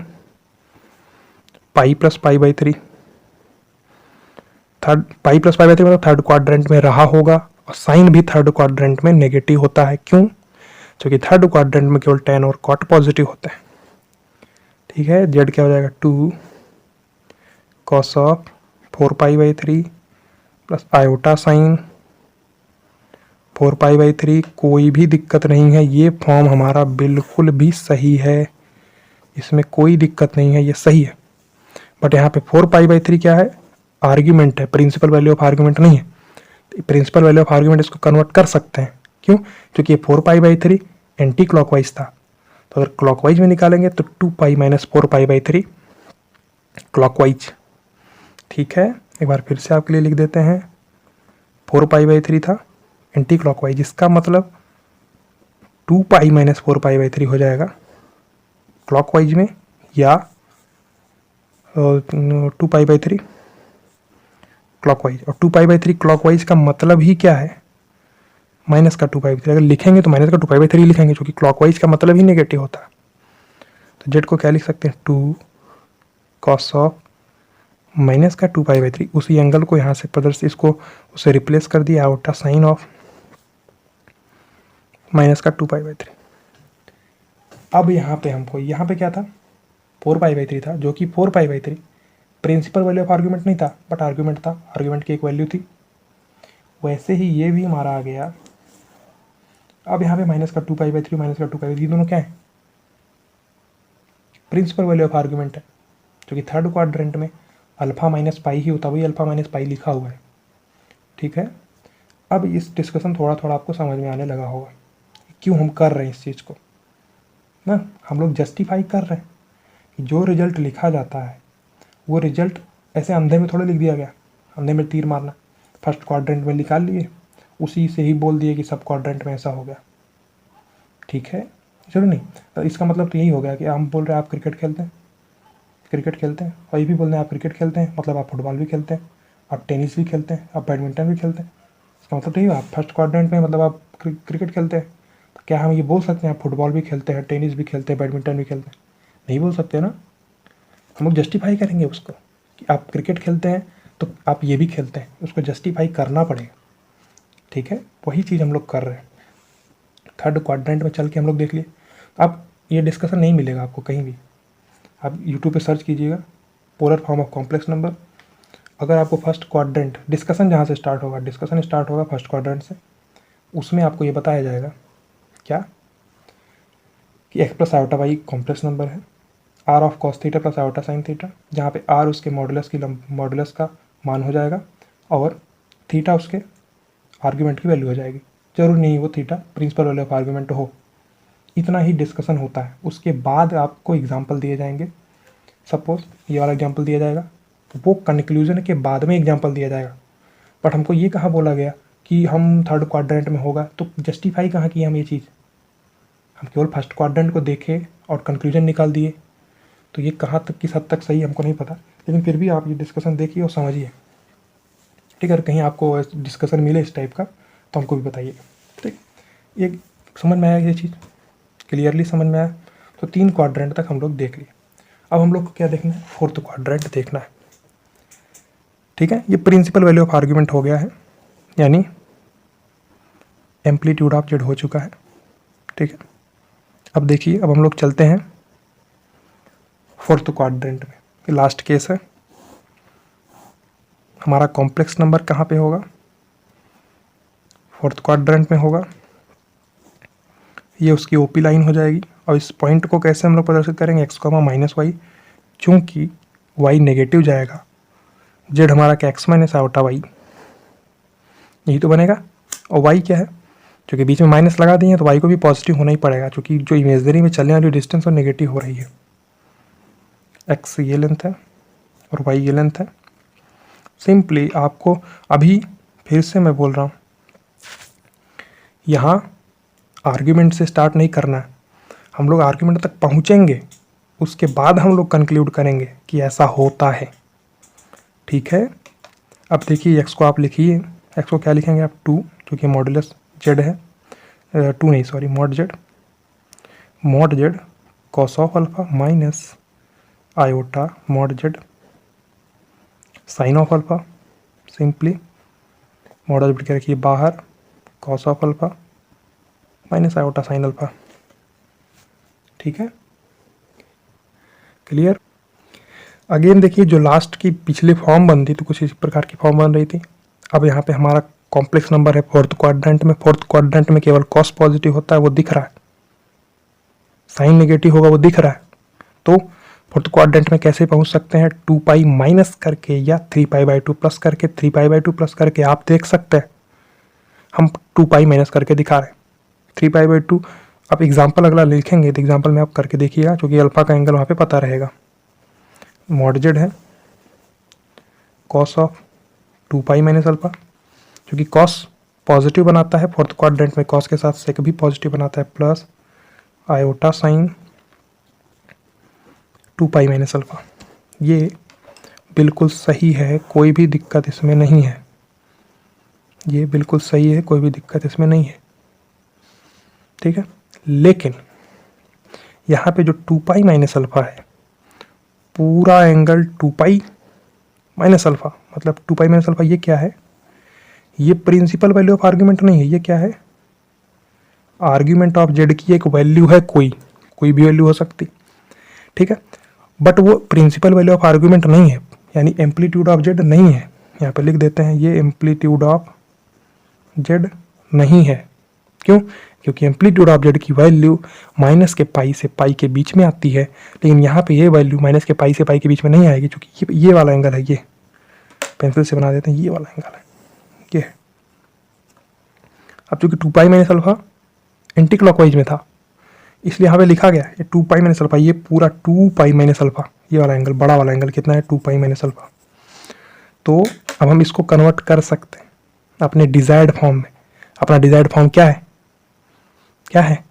pi plus π/3। Pi plus π/3 मतलब थर्ड क्वाड्रेंट में रहा होगा, और साइन भी थर्ड क्वाड्रेंट में नेगेटिव होता है। क्यों? क्योंकि थर्ड क्वाड्रेंट में केवल tan और cot पॉजिटिव होते हैं, ठीक है। जेड क्या हो जाएगा 2 cos of 4π/3 plus iota sine 4π/3। कोई भी दिक्कत नहीं है, ये फॉर्म हमारा बिल्कुल भी सही है, इसमें कोई दिक्कत नहीं है, ये सही है। बट यहाँ पे 4π/3 क्या है आर्ग्यूमेंट है, प्रिंसिपल वैल्यू ऑफ आर्ग्यूमेंट नहीं है। प्रिंसिपल वैल्यू ऑफ आर्ग्यूमेंट इसको कन्वर्ट कर सकते हैं, क्यों? क्योंकि ये 4π/3 एंटी क्लॉकवाइज था, तो अगर क्लॉकवाइज में निकालेंगे तो 2π माइनस 4π/3 क्लॉकवाइज, ठीक है। एक बार फिर से आपके लिए लिख देते हैं, 4π/3 था एंटी क्लॉकवाइज, इसका मतलब 2π माइनस 4π/3 हो जाएगा क्लॉकवाइज में, या 2π/3 क्लॉकवाइज। और 2π/3 क्लॉकवाइज का मतलब ही क्या है माइनस का 2π/3। अगर लिखेंगे तो माइनस का 2π/3 लिखेंगे, क्योंकि क्लॉकवाइज का मतलब ही नेगेटिव होता है। तो जेड को क्या लिख सकते हैं 2 cos ऑफ माइनस का 2π/3, उसी एंगल को यहाँ से प्रदर्शित, इसको उसे रिप्लेस कर दिया आयोटा साइन ऑफ माइनस का 2π/3। अब यहाँ पे हमको, यहाँ पे क्या था 4π/3 था, जो कि 4π/3 प्रिंसिपल वैल्यू ऑफ आर्ग्यूमेंट नहीं था, बट आर्ग्यूमेंट था, आर्ग्यूमेंट की एक वैल्यू थी। वैसे ही ये भी हमारा आ गया। अब यहाँ पे माइनस का 2π/3 माइनस का 2π/3 ये दोनों क्या है प्रिंसिपल वैल्यू ऑफ आर्ग्यूमेंट है, क्योंकि थर्ड क्वाड्रेंट में अल्फा माइनस पाई ही होता, वही अल्फा माइनस पाई लिखा हुआ है, ठीक है। अब इस डिस्कशन थोड़ा थोड़ा आपको समझ में आने लगा होगा क्यों हम कर रहे हैं इस चीज़ को ना। हम लोग जस्टिफाई कर रहे हैं कि जो रिजल्ट लिखा जाता है वो रिजल्ट ऐसे अंधे में थोड़ा लिख दिया गया, अंधे में तीर मारना, फर्स्ट क्वाड्रेंट में निकाल लिए, उसी से ही बोल दिए कि सब क्वाड्रेंट में ऐसा हो गया, ठीक है। चलो नहीं, तो इसका मतलब तो यही हो गया कि हम बोल रहे हैं आप क्रिकेट खेलते हैं, और ये भी बोल रहे हैं आप क्रिकेट खेलते हैं, मतलब आप फुटबॉल भी खेलते हैं, आप टेनिस भी खेलते हैं, आप बैडमिंटन भी खेलते हैं। इसका मतलब तो यही, आप फर्स्ट क्वाड्रेंट में मतलब आप क्रिकेट खेलते हैं, तो क्या हम ये बोल सकते हैं आप फुटबॉल भी खेलते हैं, टेनिस भी खेलते हैं, बैडमिंटन भी खेलते हैं? नहीं बोल सकते ना। हम लोग जस्टिफाई करेंगे उसको कि आप क्रिकेट खेलते हैं तो आप ये भी खेलते हैं, उसको जस्टिफाई करना पड़ेगा, ठीक है। वही चीज़ हम लोग कर रहे हैं। थर्ड क्वाड्रेंट में चल के हम लोग देख लिए, अब ये डिस्कशन नहीं मिलेगा आपको कहीं भी। आप यूट्यूब पे सर्च कीजिएगा polar form of complex number. अगर आपको फर्स्ट क्वाड्रेंट डिस्कशन जहाँ से स्टार्ट होगा, डिस्कशन स्टार्ट होगा फर्स्ट क्वाड्रेंट से, उसमें आपको ये बताया जाएगा क्या कि x plus iota Y complex number है, R of cos theta plus iota sine theta, जहाँ पे आर उसके मॉडुलस का मान हो जाएगा और थीटा उसके आर्ग्यूमेंट की वैल्यू हो जाएगी। जरूरी नहीं वो theta principal value of argument हो, इतना ही डिस्कशन होता है। उसके बाद आपको एग्जाम्पल दिए जाएंगे, सपोज ये वाला एग्जाम्पल दिया जाएगा, वो कंक्लूजन के बाद में एग्जाम्पल दिया जाएगा। बट हमको ये कहाँ बोला गया कि हम थर्ड क्वाड्रेंट में होगा, तो जस्टिफाई कहाँ किए हम ये चीज़? हम केवल फर्स्ट क्वाड्रेंट को देखे और कंक्लूजन निकाल दिए, तो ये कहाँ तक किस हद तक सही हमको नहीं पता, लेकिन फिर भी आप ये डिस्कशन देखिए और समझिए, ठीक है। कहीं आपको डिस्कशन मिले इस टाइप का तो हमको भी बताइए, ठीक। ये समझ में आया, ये चीज़ क्लियरली समझ में आया। तो 3 क्वाड्रेंट तक हम लोग देख लिए। अब हम लोग को क्या देखना है, 4th क्वाड्रेंट देखना है, ठीक है। ये प्रिंसिपल वैल्यू ऑफ आर्ग्यूमेंट हो गया है, यानी एम्पलीट्यूड ऑफ जेड हो चुका है, ठीक है। अब देखिए, अब हम लोग चलते हैं 4th क्वाड्रेंट में। ये लास्ट केस है। हमारा कॉम्प्लेक्स नंबर कहाँ पे होगा, 4th क्वाड्रेंट में होगा। ये उसकी ओपी लाइन हो जाएगी। और इस पॉइंट को कैसे हम लोग प्रदर्शित करेंगे, एक्स कॉमा माइनस वाई, चूँकि वाई नेगेटिव जाएगा, जेड हमारा क्या एक्स माइनस आयोटा वाई, यही तो बनेगा। और वाई क्या है, क्योंकि बीच में माइनस लगा दिए तो वाई को भी पॉजिटिव होना ही पड़ेगा, क्योंकि जो इमेजनरी में चलने वाली डिस्टेंस और नेगेटिव हो रही है। एक्स ये लेंथ है और वाई ये लेंथ है। सिंपली आपको अभी फिर से मैं बोल रहा हूँ, यहाँ आर्ग्यूमेंट से स्टार्ट नहीं करना है, हम लोग आर्ग्यूमेंट तक पहुँचेंगे, उसके बाद हम लोग कंक्लूड करेंगे कि ऐसा होता है, ठीक है। अब देखिए, एक्स को आप लिखिए, एक्स को क्या लिखेंगे आप 2, क्योंकि मॉडुलस जेड है, 2 नहीं sorry mod Z cos of alpha minus iota mod Z sine of alpha. Simply mod Z क्या रखिए बाहर, cos of alpha minus iota sine alpha, ठीक है, क्लियर। अगेन देखिए, जो लास्ट की पिछली फॉर्म बनती तो कुछ इस प्रकार की फॉर्म बन रही थी। अब यहाँ पे हमारा कॉम्प्लेक्स नंबर है 4th क्वाड्रेंट में। 4th क्वाड्रेंट में केवल कॉस पॉजिटिव होता है, वो दिख रहा है, साइन नेगेटिव होगा, वो दिख रहा है। तो 4th क्वाड्रेंट में कैसे पहुँच सकते हैं, 2 पाई माइनस करके या 3 पाई बाई 2 प्लस करके, 3 पाई बाई 2 प्लस करके। आप देख सकते हैं हम 2 पाई माइनस करके दिखा रहे हैं, 3 पाई बाई 2। आप एग्जाम्पल अगला लिखेंगे तो एग्जाम्पल में आप करके देखिएगा, क्योंकि अल्फा का एंगल वहाँ पे पता रहेगा। मॉड जेड है cos of 2 pi minus alpha, क्योंकि कॉस पॉजिटिव बनाता है 4th क्वाड्रेंट में, कॉस के साथ सेक भी पॉजिटिव बनाता है, plus iota sign 2 pi minus alpha. ये बिल्कुल सही है, कोई भी दिक्कत इसमें नहीं है, ये बिल्कुल सही है, कोई भी दिक्कत इसमें नहीं है, ठीक है। लेकिन यहाँ पे जो 2 पाई माइनस अल्फा है, पूरा एंगल 2 पाई माइनस अल्फा, मतलब 2 पाई माइनस अल्फा ये क्या है, ये प्रिंसिपल वैल्यू ऑफ आर्ग्यूमेंट नहीं है, ये क्या है, आर्ग्यूमेंट ऑफ जेड की एक वैल्यू है, कोई भी वैल्यू हो सकती, ठीक है। बट वो प्रिंसिपल वैल्यू ऑफ आर्ग्यूमेंट नहीं है, यानी एम्पलीट्यूड ऑफ जेड नहीं है। यहाँ पे लिख देते हैं, ये एम्पलीट्यूड ऑफ जेड नहीं है। क्यों, क्योंकि एम्पलीट्यूड ऑफ जेड की वैल्यू माइनस के पाई से पाई के बीच में आती है, लेकिन यहाँ पे ये वैल्यू माइनस के पाई से पाई के बीच में नहीं आएगी, क्योंकि ये वाला एंगल है, ये पेंसिल से बना देते हैं, ये वाला एंगल है, ये है। अब चूंकि 2 pi minus alpha anti clockwise में था, इसलिए यहाँ पे लिखा गया ये 2 पाई माइनस अल्फा, ये पूरा 2 पाई माइनस अल्फा, ये वाला एंगल, बड़ा वाला एंगल कितना है, 2 पाई माइनस अल्फा। तो अब हम इसको कन्वर्ट कर सकते हैं अपने डिजायर्ड फॉर्म में। अपना डिजायर्ड फॉर्म क्या है, क्या है,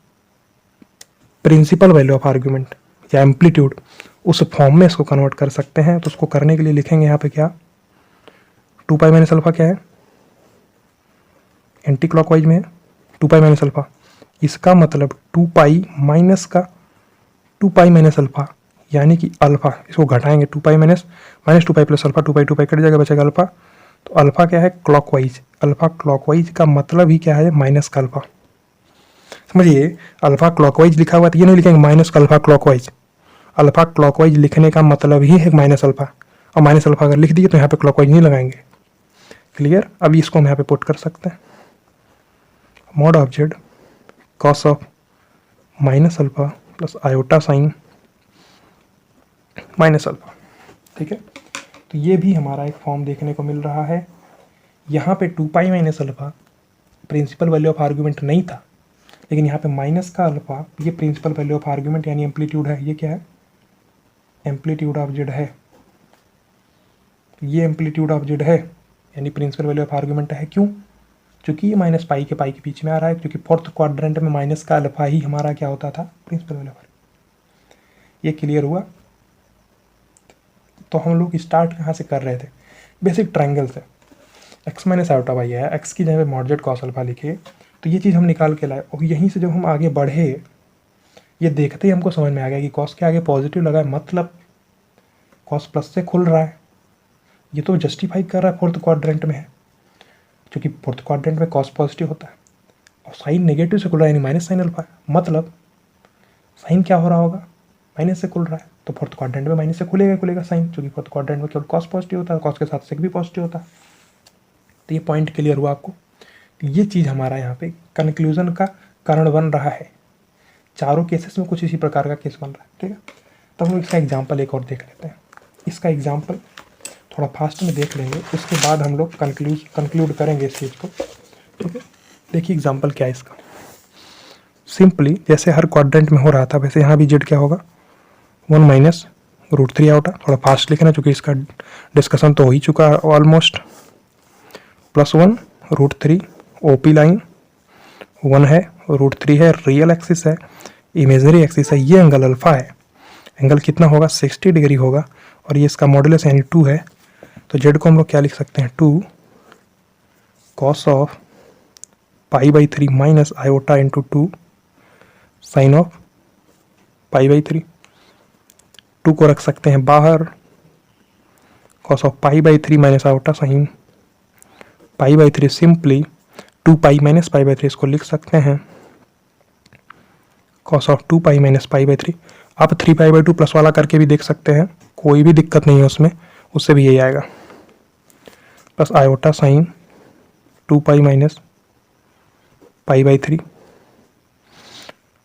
प्रिंसिपल वैल्यू ऑफ आर्ग्यूमेंट या एम्पलीट्यूड, उस फॉर्म में इसको कन्वर्ट कर सकते हैं। तो उसको करने के लिए लिखेंगे यहाँ पे क्या, 2 पाई माइनस अल्फा क्या है, एंटी क्लॉकवाइज में है 2 पाई माइनस अल्फा, इसका मतलब 2 पाई माइनस का 2 पाई माइनस अल्फा, यानी कि अल्फा, इसको घटाएंगे 2 पाई माइनस 2 पाई प्लस अल्फा, 2 पाई कट जाएगा, बचेगा अल्फा। तो अल्फा क्या है, क्लॉकवाइज, अल्फा क्लॉकवाइज का मतलब ही क्या है, माइनस का अल्फा। समझिए, अल्फा क्लॉकवाइज लिखा हुआ तो ये नहीं लिखेंगे माइनस का अल्फा क्लॉकवाइज, अल्फा क्लॉकवाइज लिखने का मतलब ही है माइनस अल्फा, और माइनस अल्फा अगर लिख दिए तो यहाँ पे क्लॉकवाइज नहीं लगाएंगे, क्लियर। अभी इसको हम यहाँ पे पुट कर सकते हैं, mod of Z cos of minus alpha plus iota sine minus alpha, ठीक है। तो ये भी हमारा एक फॉर्म देखने को मिल रहा है। यहाँ पे 2 pi minus alpha principal value of argument नहीं था, लेकिन यहाँ पे माइनस का अल्फा ये प्रिंसिपल वैल्यू ऑफ आर्ग्यूमेंट यानी एम्पलीट्यूड है। ये क्या है, एम्पलीट्यूड ऑफ जेड है, ये एम्पलीट्यूड ऑफ जेड है यानी प्रिंसिपल वैल्यू ऑफ आर्ग्यूमेंट है। क्यों, क्योंकि ये माइनस पाई के बीच में आ रहा है, क्योंकि 4th क्वाड्रेंट में माइनस का अल्फा ही हमारा क्या होता था, प्रिंसिपल वैल्यू ऑफ। ये क्लियर हुआ। तो हम लोग स्टार्ट कहाँ से कर रहे थे, बेसिक ट्रायंगल से। एक्स माइनस आयोटा वाई है, एक्स की जगह मॉडजेट कॉस अल्फा लिखे, तो ये चीज़ हम निकाल के लाए। और यहीं से जब हम आगे बढ़े, ये देखते ही हमको समझ में आ गया कि कॉस के आगे पॉजिटिव लगा है, मतलब कॉस प्लस से खुल रहा है। ये तो जस्टिफाई कर रहा है फोर्थ क्वाड्रेंट में है, क्योंकि फोर्थ क्वाड्रेंट में कॉस पॉजिटिव होता है और साइन नेगेटिव से खुल रहा है, यानी माइनस साइन अल्फा, मतलब साइन क्या हो रहा होगा, माइनस से खुल रहा है, तो फोर्थ क्वाड्रेंट में माइनस से खुलेगा साइन, क्योंकि फोर्थ क्वाड्रेंट में केवल कॉस पॉजिटिव होता है, कॉस के साथ सेक भी पॉजिटिव होता है। तो ये पॉइंट क्लियर हुआ आपको। तो ये चीज़ हमारा यहाँ पे कंक्लूजन का कारण बन रहा है। चारों केसेस में कुछ इसी प्रकार का केस बन रहा है, ठीक है। तो हम लोग इसका एग्जाम्पल एक और देख लेते हैं। इसका एग्जाम्पल थोड़ा फास्ट में देख लेंगे, उसके बाद हम लोग कंक्लूड करेंगे इस चीज़ को, ठीक है। देखिए एग्जाम्पल क्या है इसका। सिंपली जैसे हर क्वाड्रेंट में हो रहा था, वैसे यहाँ भी जेड क्या होगा, 1 माइनस √3 आउटा। थोड़ा फास्ट लिखना क्योंकि इसका डिस्कशन तो हो ही चुका है ऑलमोस्ट। +1 √3 ओपी लाइन 1 है, √3 है, रियल एक्सिस है, इमेजनरी एक्सिस है, ये एंगल अल्फा है। एंगल कितना होगा, 60 डिग्री होगा, और ये इसका मॉडुलस यानी 2 है। तो जेड को हम लोग क्या लिख सकते हैं, 2 cos of π/3 minus iota into 2 sine of π/3। 2 को रख सकते हैं बाहर, cos of π/3 minus iota sine π/3, simply 2π minus π/3 इसको लिख सकते हैं कॉस ऑफ 2π माइनस π/3। आप 3π/2 प्लस वाला करके भी देख सकते हैं, कोई भी दिक्कत नहीं है उसमें, उससे भी यही आएगा, plus iota sine 2π minus π/3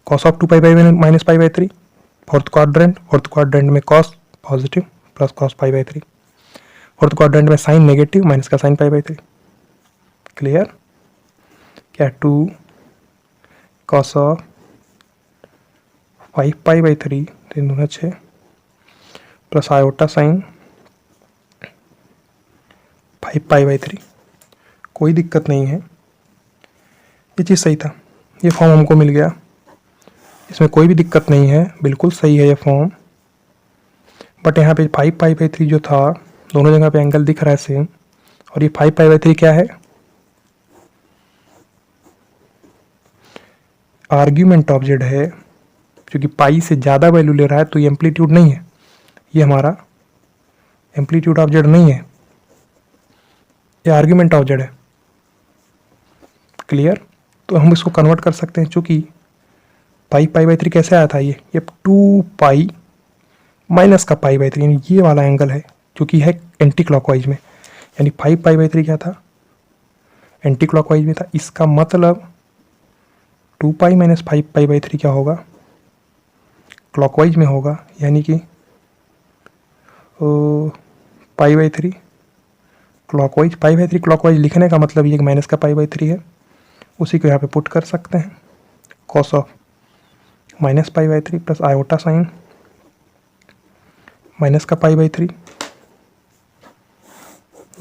cos of 2π minus π/3। Fourth quadrant में cos positive plus cos π/3, fourth quadrant में साइन नेगेटिव माइनस का साइन π/3। क्लियर क्या, 2 कॉस ऑफ 5π/3 3 दूना 6 प्लस आयोटा साइन 5π/3। कोई दिक्कत नहीं है, ये चीज़ सही था, ये फॉर्म हमको मिल गया, इसमें कोई भी दिक्कत नहीं है, बिल्कुल सही है ये फॉर्म। बट यहाँ पे 5π/3 जो था, दोनों जगह पे एंगल दिख रहा है सेम, और ये 5π/3 क्या है, आर्ग्यूमेंट ऑफ जेड है, क्योंकि पाई से ज़्यादा वैल्यू ले रहा है, तो ये एम्पलीट्यूड नहीं है, ये हमारा एम्पलीट्यूड ऑफ जेड नहीं है, ये आर्ग्यूमेंट ऑफ जेड है। क्लियर, तो हम इसको कन्वर्ट कर सकते हैं, चूँकि π/3 कैसे आया था, ये 2π माइनस का π/3, यानी ये वाला एंगल है, क्योंकि है एंटी क्लॉकवाइज में, यानी 5π/3 क्या था, एंटी क्लॉकवाइज में था। इसका मतलब 2π माइनस 5π/3 क्या होगा, क्लॉकवाइज में होगा, यानी कि π/3 क्लॉकवाइज। π/3 क्लॉकवाइज लिखने का मतलब ये माइनस का π/3 है, उसी को यहाँ पे पुट कर सकते हैं, cos of minus π/3 plus iota sine minus का π/3,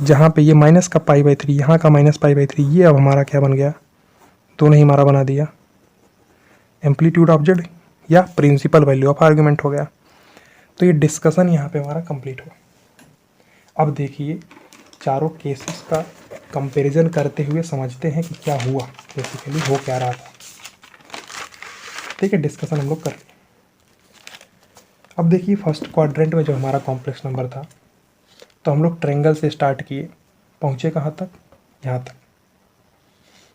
जहाँ पे ये माइनस का π/3, यहाँ का माइनस π/3, ये अब हमारा क्या बन गया, दोनों ही हमारा बना दिया एम्पलीट्यूड ऑफ जेड या प्रिंसिपल वैल्यू ऑफ आर्ग्यूमेंट हो गया। तो ये डिस्कशन यहाँ पे हमारा कंप्लीट हुआ। अब देखिए चारों केसेस का कंपैरिजन करते हुए समझते हैं कि क्या हुआ, बेसिकली हो क्या रहा था। ठीक है, डिस्कशन हम लोग कर रहे हैं। अब देखिए फर्स्ट क्वाड्रेंट में जो हमारा कॉम्प्लेक्स नंबर था, तो हम लोग ट्रायंगल से स्टार्ट किए, पहुँचे कहाँ तक, यहाँ तक,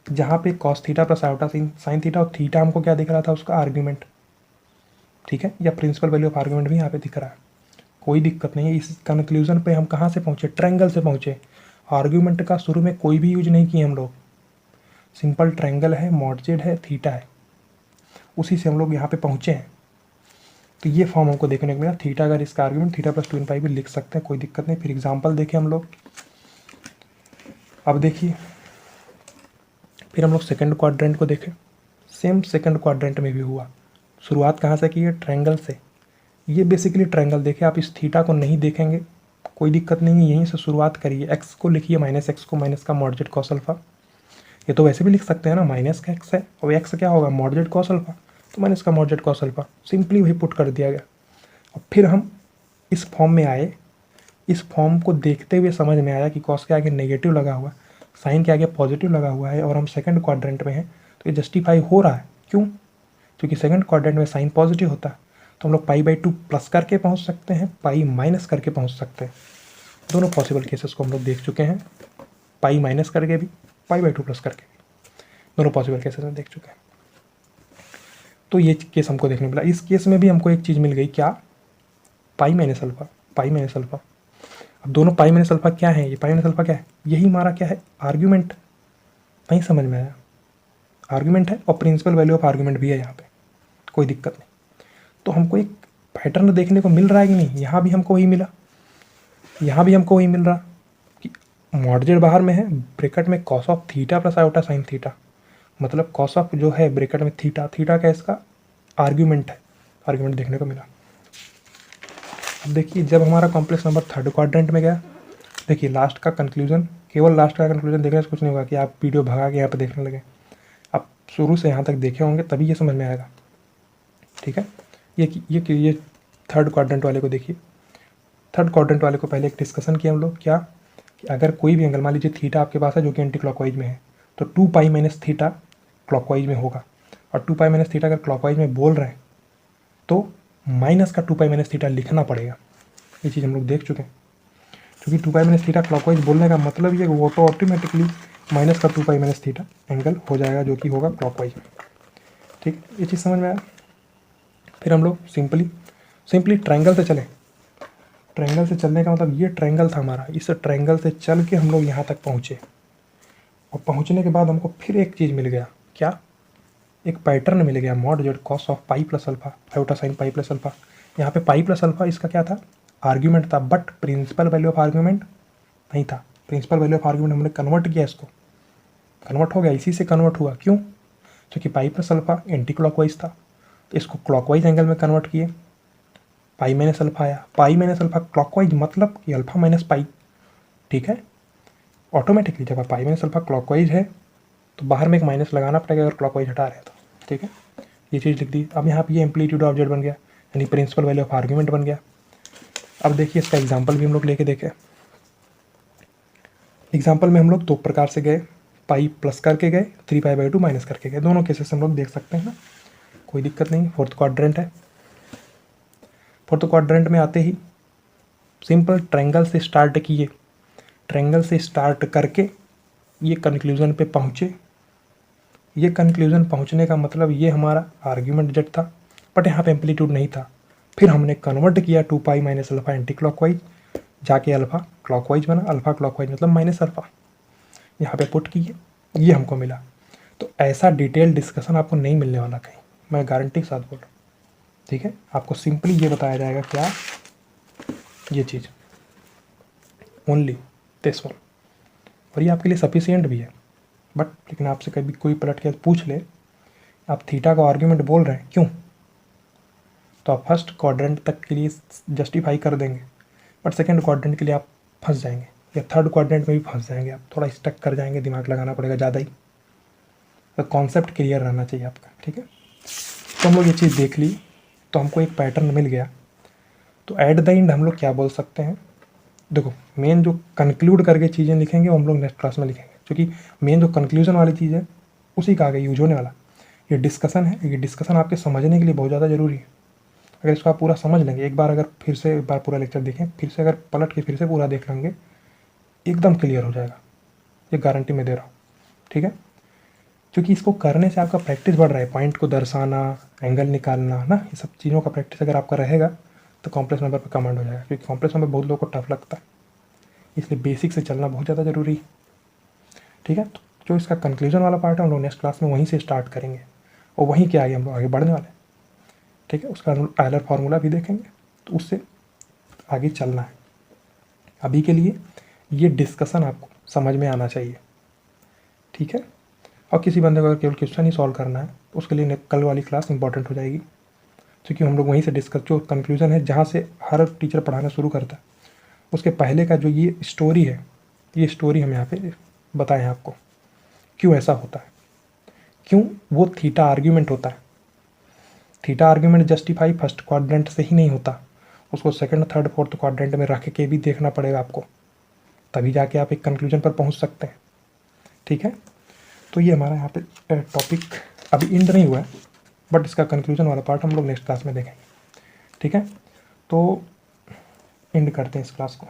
जहाँ पे cos theta plus iota sine theta, और थीटा हमको क्या दिख रहा था, उसका आर्ग्यूमेंट, ठीक है, या प्रिंसिपल वैल्यू ऑफ आर्ग्यूमेंट भी यहाँ पे दिख रहा है, कोई दिक्कत नहीं है। इस कंक्लूजन पे हम कहाँ से पहुँचे, ट्रायंगल से पहुँचे। आर्ग्यूमेंट का शुरू में कोई भी यूज नहीं किए हम लोग, सिंपल ट्रायंगल है, मॉडजेड है, थीटा है, उसी से हम लोग यहाँ पे पहुँचे हैं। तो ये फॉर्म हमको देखने को मिला, थीटा अगर इसका आर्ग्यूमेंट थीटा प्लस 2n पाई भी लिख सकते हैं, कोई दिक्कत नहीं। फिर एग्जाम्पल देखें हम लोग। अब देखिए फिर हम लोग सेकंड क्वाड्रेंट को देखें, सेम सेकंड क्वाड्रेंट में भी हुआ। शुरुआत कहाँ से की है, ट्रायंगल से। ये बेसिकली ट्रायंगल देखे, आप इस थीटा को नहीं देखेंगे कोई दिक्कत नहीं है, यहीं से शुरुआत करिए। एक्स को लिखिए माइनस एक्स को माइनस का मॉडजेड कॉस अल्फा, ये तो वैसे भी लिख सकते हैं ना, माइनस का एक्स है और एक्स क्या होगा मॉडजेड कॉस अल्फा, तो माइनस का मॉडजेड कॉस अल्फा, सिंपली वही पुट कर दिया गया। और फिर हम इस फॉर्म में आए इस फॉर्म को देखते हुए समझ में आया कि कॉस के आगे नेगेटिव लगा हुआ है, साइन के आगे पॉजिटिव लगा हुआ है और हम सेकंड क्वाड्रेंट में हैं, तो ये जस्टिफाई हो रहा है। क्यों? क्योंकि सेकंड क्वाड्रेंट में साइन पॉजिटिव होता है, तो हम लोग π/2 प्लस करके पहुंच सकते हैं, पाई माइनस करके पहुंच सकते हैं। दोनों पॉसिबल केसेस को हम लोग देख चुके हैं, पाई माइनस करके भी, π/2 प्लस करके भी, दोनों पॉसिबल केसेस में देख चुके हैं। तो ये केस हमको देखने मिला। इस केस में भी हमको एक चीज़ मिल गई, क्या? पाई माइनस अल्फा, पाई माइनस अल्फा। अब दोनों पाई माइनस अल्फा क्या है? ये पाई माइनस अल्फा क्या है? यही हमारा क्या है? आर्ग्यूमेंट। नहीं समझ में आया? आर्ग्यूमेंट है और प्रिंसिपल वैल्यू ऑफ आर्ग्यूमेंट भी है यहाँ पे, कोई दिक्कत नहीं। तो हमको एक पैटर्न देखने को मिल रहा है कि नहीं? यहाँ भी हमको वही मिला, यहाँ भी हमको वही मिल रहा कि मॉड जेड बाहर में है, ब्रैकेट में cos of theta plus iota sine theta, मतलब कॉस ऑफ जो है ब्रैकेट में थीटा, थीटा का इसका आर्ग्यूमेंट है, आर्ग्यूमेंट देखने को मिला। अब देखिए जब हमारा कॉम्प्लेक्स नंबर थर्ड क्वाड्रेंट में गया, देखिए लास्ट का कंक्लूजन, केवल लास्ट का कंक्लूजन देखने से कुछ नहीं होगा कि आप वीडियो भगा के यहाँ पे देखने लगे। आप शुरू से यहाँ तक देखे होंगे तभी ये समझ में आएगा, ठीक है। ये थर्ड क्वाड्रेंट वाले को देखिए। थर्ड क्वाड्रेंट वाले को पहले एक डिस्कशन किया हम लोग, क्या कि अगर कोई भी एंगल, मान लीजिए थीटा आपके पास है जो कि एंटी क्लॉकवाइज में है, तो 2π माइनस थीटा क्लॉकवाइज में होगा, और 2π माइनस थीटा अगर क्लॉकवाइज में बोल रहे हैं तो माइनस का 2π माइनस थीटा लिखना पड़ेगा। ये चीज़ हम लोग देख चुके हैं, क्योंकि 2π माइनस थीटा क्लॉकवाइज बोलने का मतलब ये वो तो ऑटोमेटिकली माइनस का 2π माइनस थीटा एंगल हो जाएगा जो कि होगा क्लॉकवाइज में, ठीक। ये चीज़ समझ में आया। फिर हम लोग सिंपली ट्रायंगल से चले। ट्रायंगल से चलने का मतलब ये ट्रायंगल था हमारा, इस ट्रायंगल से चल के हम लोग यहाँ तक पहुँचे, और पहुँचने के बाद हमको फिर एक चीज़ मिल गया, क्या? एक पैटर्न मिल गया, mod Z cos of pi plus alpha iota sine pi plus alpha. यहाँ पे पाई प्लस अल्फा इसका क्या था? आर्ग्यूमेंट था, but principal value of argument नहीं था। प्रिंसिपल वैल्यू ऑफ आर्ग्यूमेंट हमने कन्वर्ट किया, इसको कन्वर्ट हो गया, इसी से कन्वर्ट हुआ। क्यों? क्योंकि पाई प्लस अल्फा एंटी क्लॉकवाइज था, तो इसको क्लॉकवाइज एंगल में कन्वर्ट किए, पाई माइनस अल्फा आया। पाई माइनस अल्फा क्लॉकवाइज मतलब कि अल्फा माइनस पाई, ठीक है। ऑटोमेटिकली जब पाई माइनस अल्फा क्लॉकवाइज है तो बाहर में एक माइनस लगाना पड़ेगा अगर क्लॉकवाइज हटा रहे हैं तो, ठीक है। ये चीज़ लिख दी। अब यहाँ पे ये एम्पलीट्यूड ऑफ जेड बन गया, यानी प्रिंसिपल वैल्यू ऑफ आर्ग्यूमेंट बन गया। अब देखिए इसका एग्जाम्पल भी हम लोग लेके देखें। एग्जाम्पल में हम लोग दो प्रकार से गए, पाई प्लस करके गए, 3π/2 माइनस करके गए। दोनों केसेस हम लोग देख सकते हैं ना, कोई दिक्कत नहीं। फोर्थ क्वाड्रेंट है, फोर्थ क्वाड्रेंट में आते ही सिंपल ट्रायंगल से स्टार्ट किए, ट्रायंगल से स्टार्ट करके ये कंक्लूजन पे पहुँचे। ये कंक्लूजन पहुँचने का मतलब ये हमारा आर्ग्यूमेंट जेड था, बट यहाँ पे एम्पलीट्यूड नहीं था। फिर हमने कन्वर्ट किया 2π माइनस अल्फा एंटी क्लॉकवाइज, जाके अल्फा क्लॉकवाइज बना, अल्फा क्लॉकवाइज मतलब माइनस अल्फा, यहाँ पे पुट किए, ये हमको मिला। तो ऐसा डिटेल डिस्कशन आपको नहीं मिलने वाला कहीं, मैं गारंटी के साथ बोल रहा हूँ, ठीक है। आपको सिंपली ये बताया जाएगा, क्या? ये चीज़ ओनली दिस वन, और ये आपके लिए सफिशियंट भी है। बट लेकिन आपसे कभी कोई पलट के पूछ ले, आप थीटा का आर्ग्यूमेंट बोल रहे हैं, क्यों? तो आप फर्स्ट क्वाड्रेंट तक के लिए जस्टिफाई कर देंगे, बट सेकंड क्वाड्रेंट के लिए आप फंस जाएंगे, या थर्ड क्वाड्रेंट में भी फंस जाएंगे, आप थोड़ा स्टक कर जाएंगे, दिमाग लगाना पड़ेगा ज़्यादा ही। तो कॉन्सेप्ट क्लियर रहना चाहिए आपका, ठीक है। तो हम लोग ये चीज़ देख ली, तो हमको एक पैटर्न मिल गया। तो एट द एंड हम लोग क्या बोल सकते हैं? देखो मेन जो कंक्लूड करके चीज़ें लिखेंगे वो हम लोग नेक्स्ट क्लास में लिखेंगे, क्योंकि मेन जो कंक्लूजन वाली चीज़ है उसी का आगे यूज होने वाला। ये डिस्कशन है, ये डिस्कशन आपके समझने के लिए बहुत ज़्यादा ज़रूरी है। अगर इसको आप पूरा समझ लेंगे, एक बार अगर फिर से एक बार पूरा लेक्चर देखें, फिर से अगर पलट के फिर से पूरा देख लेंगे, एकदम क्लियर हो जाएगा, ये गारंटी मैं दे रहा हूँ, ठीक है। क्योंकि इसको करने से आपका प्रैक्टिस बढ़ रहा है, पॉइंट को दर्शाना, एंगल निकालना ना, ये सब चीज़ों का प्रैक्टिस अगर आपका रहेगा तो कॉम्प्लेक्स नंबर पर कमांड हो जाएगा। क्योंकि कॉम्प्लेक्स नंबर बहुत लोगों को टफ लगता है, इसलिए बेसिक से चलना बहुत ज़्यादा ज़रूरी है, ठीक है। तो जो इसका कंक्लूजन वाला पार्ट है हम लोग नेक्स्ट क्लास में वहीं से स्टार्ट करेंगे, और वहीं के आगे हम लोग आगे बढ़ने वाले हैं, ठीक है। उसका टायलर फार्मूला भी देखेंगे, तो उससे आगे चलना है। अभी के लिए ये डिस्कशन आपको समझ में आना चाहिए, ठीक है। और किसी बंदे को अगर केवल क्वेश्चन ही सॉल्व करना है तो उसके लिए कल वाली क्लास इंपॉर्टेंट हो जाएगी, क्योंकि हम लोग वहीं से डिस्कस, जो कंक्लूजन है जहाँ से हर टीचर पढ़ाना शुरू करता है, उसके पहले का जो ये स्टोरी है, ये स्टोरी हम यहाँ पे बताएं आपको, क्यों ऐसा होता है, क्यों वो थीटा आर्ग्यूमेंट होता है। Theta argument justify first quadrant से ही नहीं होता, उसको सेकंड थर्ड फोर्थ क्वाड्रेंट में रख के भी देखना पड़ेगा आपको, तभी जाके आप एक कंक्लूजन पर पहुंच सकते हैं। ठीक है, तो ये हमारा यहाँ पे टॉपिक अभी एंड नहीं हुआ है, बट इसका कंक्लूजन वाला पार्ट हम लोग नेक्स्ट क्लास में देखेंगे। ठीक है, तो एंड करते हैं इस क्लास को।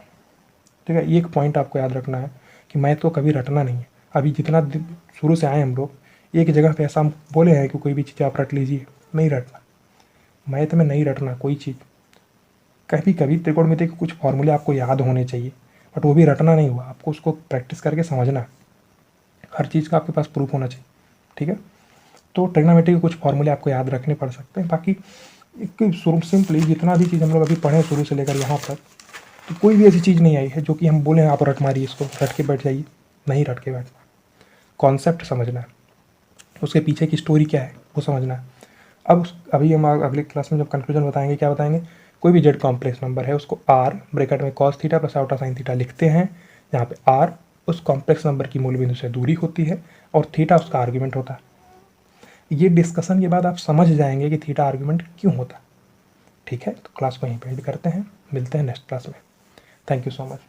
ठीक है, एक पॉइंट आपको याद रखना है कि मैथ को कभी रटना नहीं है। अभी जितना शुरू से आए हम लोग, एक जगह पे ऐसा हम बोले हैं कि कोई भी चीज़ आप रट लीजिए, नहीं रटना। मैथ में नहीं रटना कोई चीज़। कभी कभी त्रिकोणमिति के कुछ फॉर्मूले आपको याद होने चाहिए, बट वो भी रटना नहीं हुआ, आपको उसको प्रैक्टिस करके समझना। हर चीज़ का आपके पास प्रूफ होना चाहिए। ठीक है, तो ट्रिग्नोमेट्री के कुछ फॉर्मूले आपको याद रखने पड़ सकते हैं। बाकी एक सिंपली जितना भी चीज़ हम लोग अभी पढ़े शुरू से लेकर यहाँ तक, तो कोई भी ऐसी चीज़ नहीं आई है जो कि हम बोले आप रट मारिए, इसको रट के बैठ जाइए। नहीं रट के बैठना, कॉन्सेप्ट समझना है, उसके पीछे की स्टोरी क्या है वो समझना है। अब अभी हम अगले क्लास में जब कंक्लूजन बताएंगे, क्या बताएंगे, कोई भी जेड कॉम्प्लेक्स नंबर है उसको आर ब्रैकेट में cos theta plus outta sine theta लिखते हैं, जहाँ पे आर उस कॉम्प्लेक्स नंबर की मूल बिंदु से दूरी होती है और थीटा उसका आर्ग्यूमेंट होता है। ये डिस्कशन के बाद आप समझ जाएंगे कि थीटा आर्ग्यूमेंट क्यों होता है। ठीक है, तो क्लास को यहीं पे एंड करते हैं, मिलते हैं नेक्स्ट क्लास में। Thank you so much.